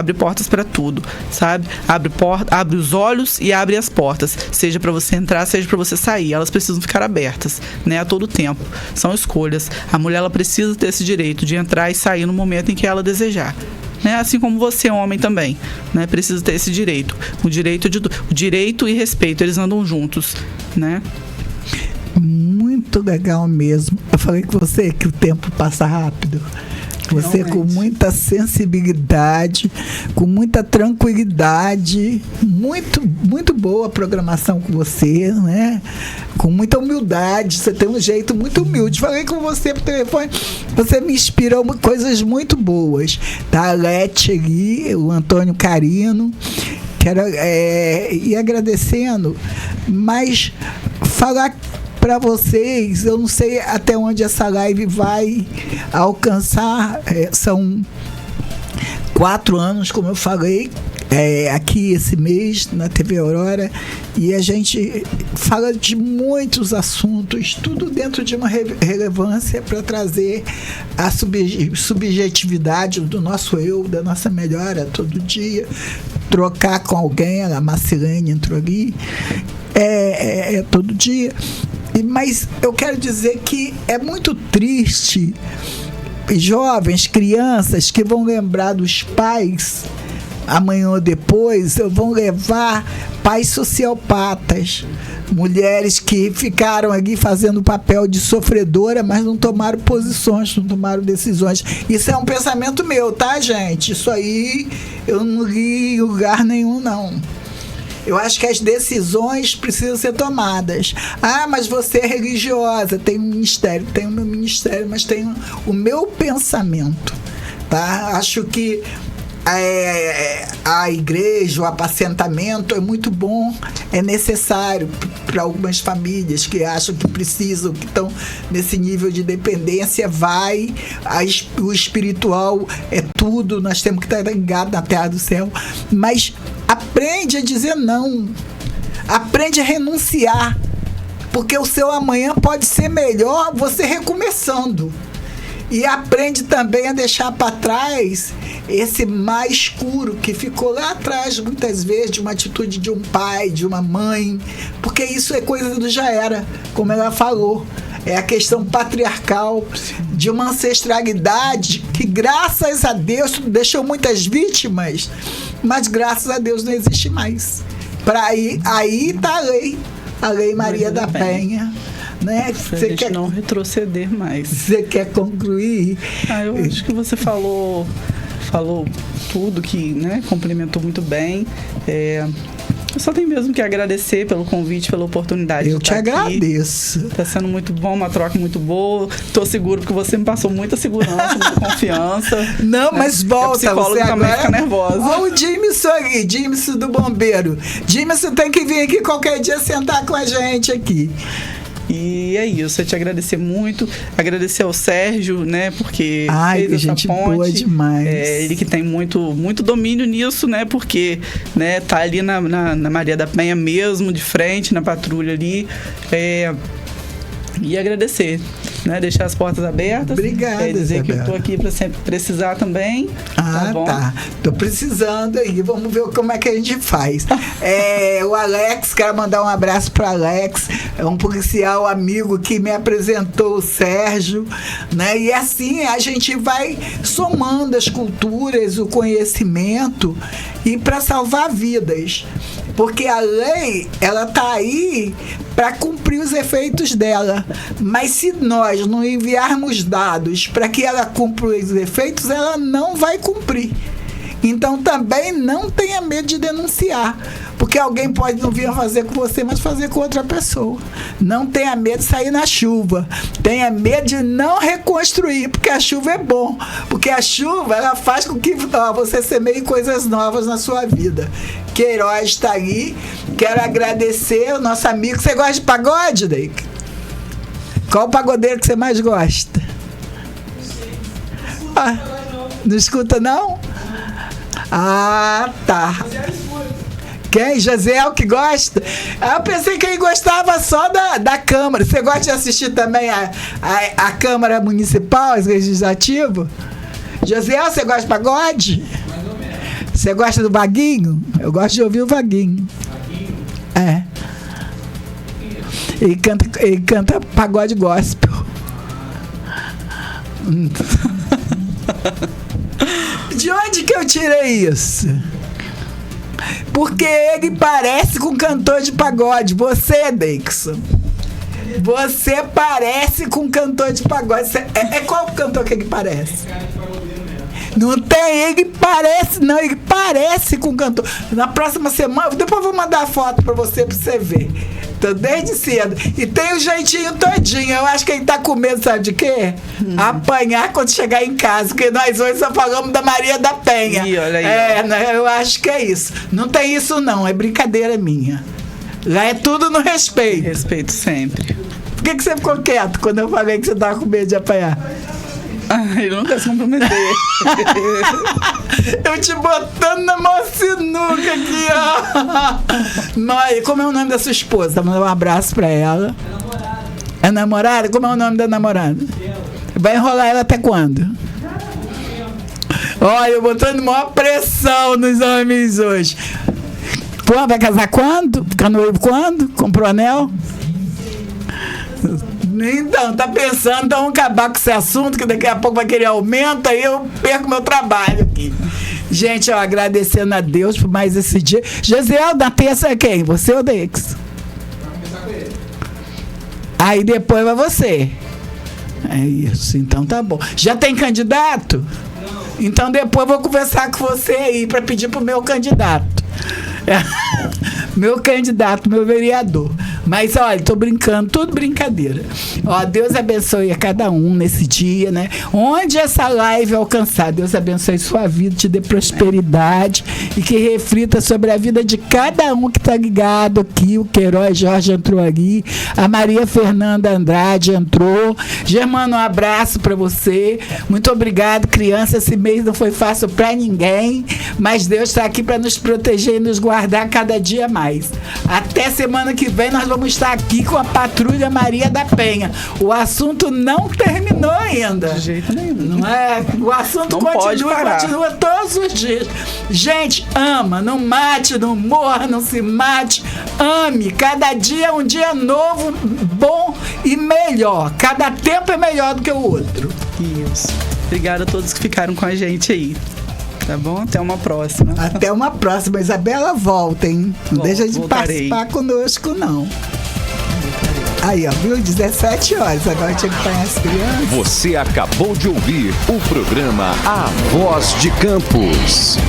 para tudo, sabe? Abre os olhos e abre as portas, seja para você entrar, seja para você sair. Elas precisam ficar abertas, né, a todo tempo. São escolhas. A mulher, ela precisa ter esse direito de entrar e sair no momento em que ela desejar. Né? Assim como você, homem, também, né? Precisa ter esse direito. O direito e respeito, eles andam juntos, né? Muito legal mesmo. Eu falei com você que o tempo passa rápido. Você Realmente. Com muita sensibilidade, com muita tranquilidade, muito boa a programação com você, né? Com muita humildade, você tem um jeito muito humilde. Falei com você por telefone, você me inspirou coisas muito boas. Tá? A Lete ali, o Antônio Carino, quero ir agradecendo, mas falar para vocês, eu não sei até onde essa live vai alcançar, são 4 anos, como eu falei, aqui esse mês na TV Aurora, e a gente fala de muitos assuntos, tudo dentro de uma relevância para trazer a subjetividade do nosso eu, da nossa melhora todo dia, trocar com alguém. A Marcilene entrou ali, todo dia. Mas eu quero dizer que é muito triste jovens, crianças que vão lembrar dos pais amanhã ou depois, vão levar pais sociopatas, mulheres que ficaram ali fazendo o papel de sofredora, mas não tomaram posições, não tomaram decisões. Isso é um pensamento meu, tá, gente? Isso aí eu não li em lugar nenhum, não. Eu acho que as decisões precisam ser tomadas. Ah, mas você é religiosa, tem um ministério, tem o meu ministério, mas tem o meu pensamento, tá? Acho que a igreja, o apacentamento é muito bom, é necessário para algumas famílias que acham que precisam, que estão nesse nível de dependência. O espiritual é tudo, nós temos que estar ligados na terra do céu, mas aprende a dizer não, aprende a renunciar, porque o seu amanhã pode ser melhor você recomeçando. E aprende também a deixar para trás esse mar escuro que ficou lá atrás, muitas vezes, de uma atitude de um pai, de uma mãe, porque isso é coisa do já era, como ela falou. É a questão patriarcal de uma ancestralidade que, graças a Deus, deixou muitas vítimas, mas graças a Deus não existe mais. Aí está a lei Maria da Penha. Né? Você quer não retroceder mais. Você quer concluir? Eu acho que você falou tudo, que, né, complementou muito bem. Eu só tenho mesmo que agradecer pelo convite, pela oportunidade de estar aqui. Eu te agradeço. Está sendo muito bom, uma troca muito boa. Estou seguro porque você me passou muita segurança, muita confiança. Não, né? Mas volta, você também agora fica nervosa. Olha o Jimson ali, Jimson do Bombeiro. Jimson tem que vir aqui qualquer dia sentar com a gente aqui. E é isso, eu te agradecer muito, agradecer ao Sérgio, né, porque fez essa gente ponte, boa demais. Ele que tem muito domínio nisso, né, porque, né, tá ali na Maria da Penha mesmo, de frente, na patrulha ali, e agradecer, né, deixar as portas abertas. Obrigada, dizer Isabela, que eu tô aqui para sempre precisar também. Tá. Tô precisando aí, vamos ver como é que a gente faz. O Alex, quero mandar um abraço para Alex, é um policial amigo que me apresentou o Sérgio, né? E assim a gente vai somando as culturas, o conhecimento, e para salvar vidas. Porque a lei, ela tá aí para cumprir os efeitos dela. Mas se nós não enviarmos dados para que ela cumpra os efeitos, ela não vai cumprir. Então também não tenha medo de denunciar, Porque alguém pode não vir fazer com você, mas fazer com outra pessoa. Não tenha medo de sair na chuva. Tenha medo de não reconstruir, porque a chuva é bom. Porque a chuva, ela faz com que você semeie coisas novas na sua vida. Queiroz está aí. Quero agradecer o nosso amigo. Você gosta de pagode, Deik? Qual o pagodeiro que você mais gosta? Ah, não escuta, não? Ah, tá. Quem? Josiel que gosta? Eu pensei que ele gostava só da Câmara. Você gosta de assistir também a Câmara Municipal, Legislativo? Josiel, você gosta de pagode? Mais ou menos. Você gosta do Vaguinho? Eu gosto de ouvir o Vaguinho. Vaguinho? É. Ele canta pagode gospel. De onde que eu tirei isso? Porque ele parece com um cantor de pagode. Você, Deixon. Você parece com um cantor de pagode. Qual cantor que ele parece? Não tem, ele parece, não, ele parece com um cantor. Na próxima semana, depois eu vou mandar a foto pra você ver. Então, desde cedo. E tem o jeitinho todinho. Eu acho que ele tá com medo, sabe de quê? Apanhar quando chegar em casa. Porque nós hoje só falamos da Maria da Penha. Ih, olha aí. Eu acho que é isso. Não tem isso, não. É brincadeira minha. Lá é tudo no respeito. Respeito sempre. Por que você ficou quieto quando eu falei que você tava com medo de apanhar? Ele não quer se comprometer. Eu te botando na mão sinuca aqui, ó. Mas, como é o nome da sua esposa? Vou mandar um abraço pra ela. É namorada. É namorada? Como é o nome da namorada? Vai enrolar ela até quando? Olha, eu botando maior pressão nos homens hoje. Pô, vai casar quando? Ficar noivo quando? Comprou anel? Então, tá pensando, então vamos acabar com esse assunto, que daqui a pouco vai querer aumento, aí eu perco meu trabalho aqui. Gente, ó, agradecendo a Deus por mais esse dia. Josiel, da terça é quem? Você ou Dex? Vai começar com ele. Aí depois vai você. É isso, então tá bom. Já tem candidato? Não. Então depois eu vou conversar com você aí pra pedir pro meu candidato. Meu candidato, meu vereador. Mas olha, tô brincando, tudo brincadeira. Ó, Deus abençoe a cada um nesse dia, né? Onde essa live alcançar, Deus abençoe sua vida, te dê prosperidade e que reflita sobre a vida de cada um que tá ligado aqui. O Queiroz Jorge entrou ali, a Maria Fernanda Andrade entrou. Germano, um abraço pra você. Muito obrigado, criança. Esse mês não foi fácil pra ninguém, mas Deus tá aqui pra nos proteger e nos guardar cada dia mais. Até semana que vem nós vamos estar aqui com a Patrulha Maria da Penha. O assunto não terminou ainda. De jeito nenhum. Não é? O assunto não continua todos os dias. Gente, ama, não mate, não morra, não se mate. Ame. Cada dia é um dia novo, bom e melhor. Cada tempo é melhor do que o outro. Isso. Obrigada a todos que ficaram com a gente aí. Tá bom? Até uma próxima. Até uma próxima. Isabela, volta, hein? Não deixa de participar conosco, não. Aí, ó, viu? 17 horas. Agora tinha que acompanhar as crianças. Você acabou de ouvir o programa A Voz de Campos.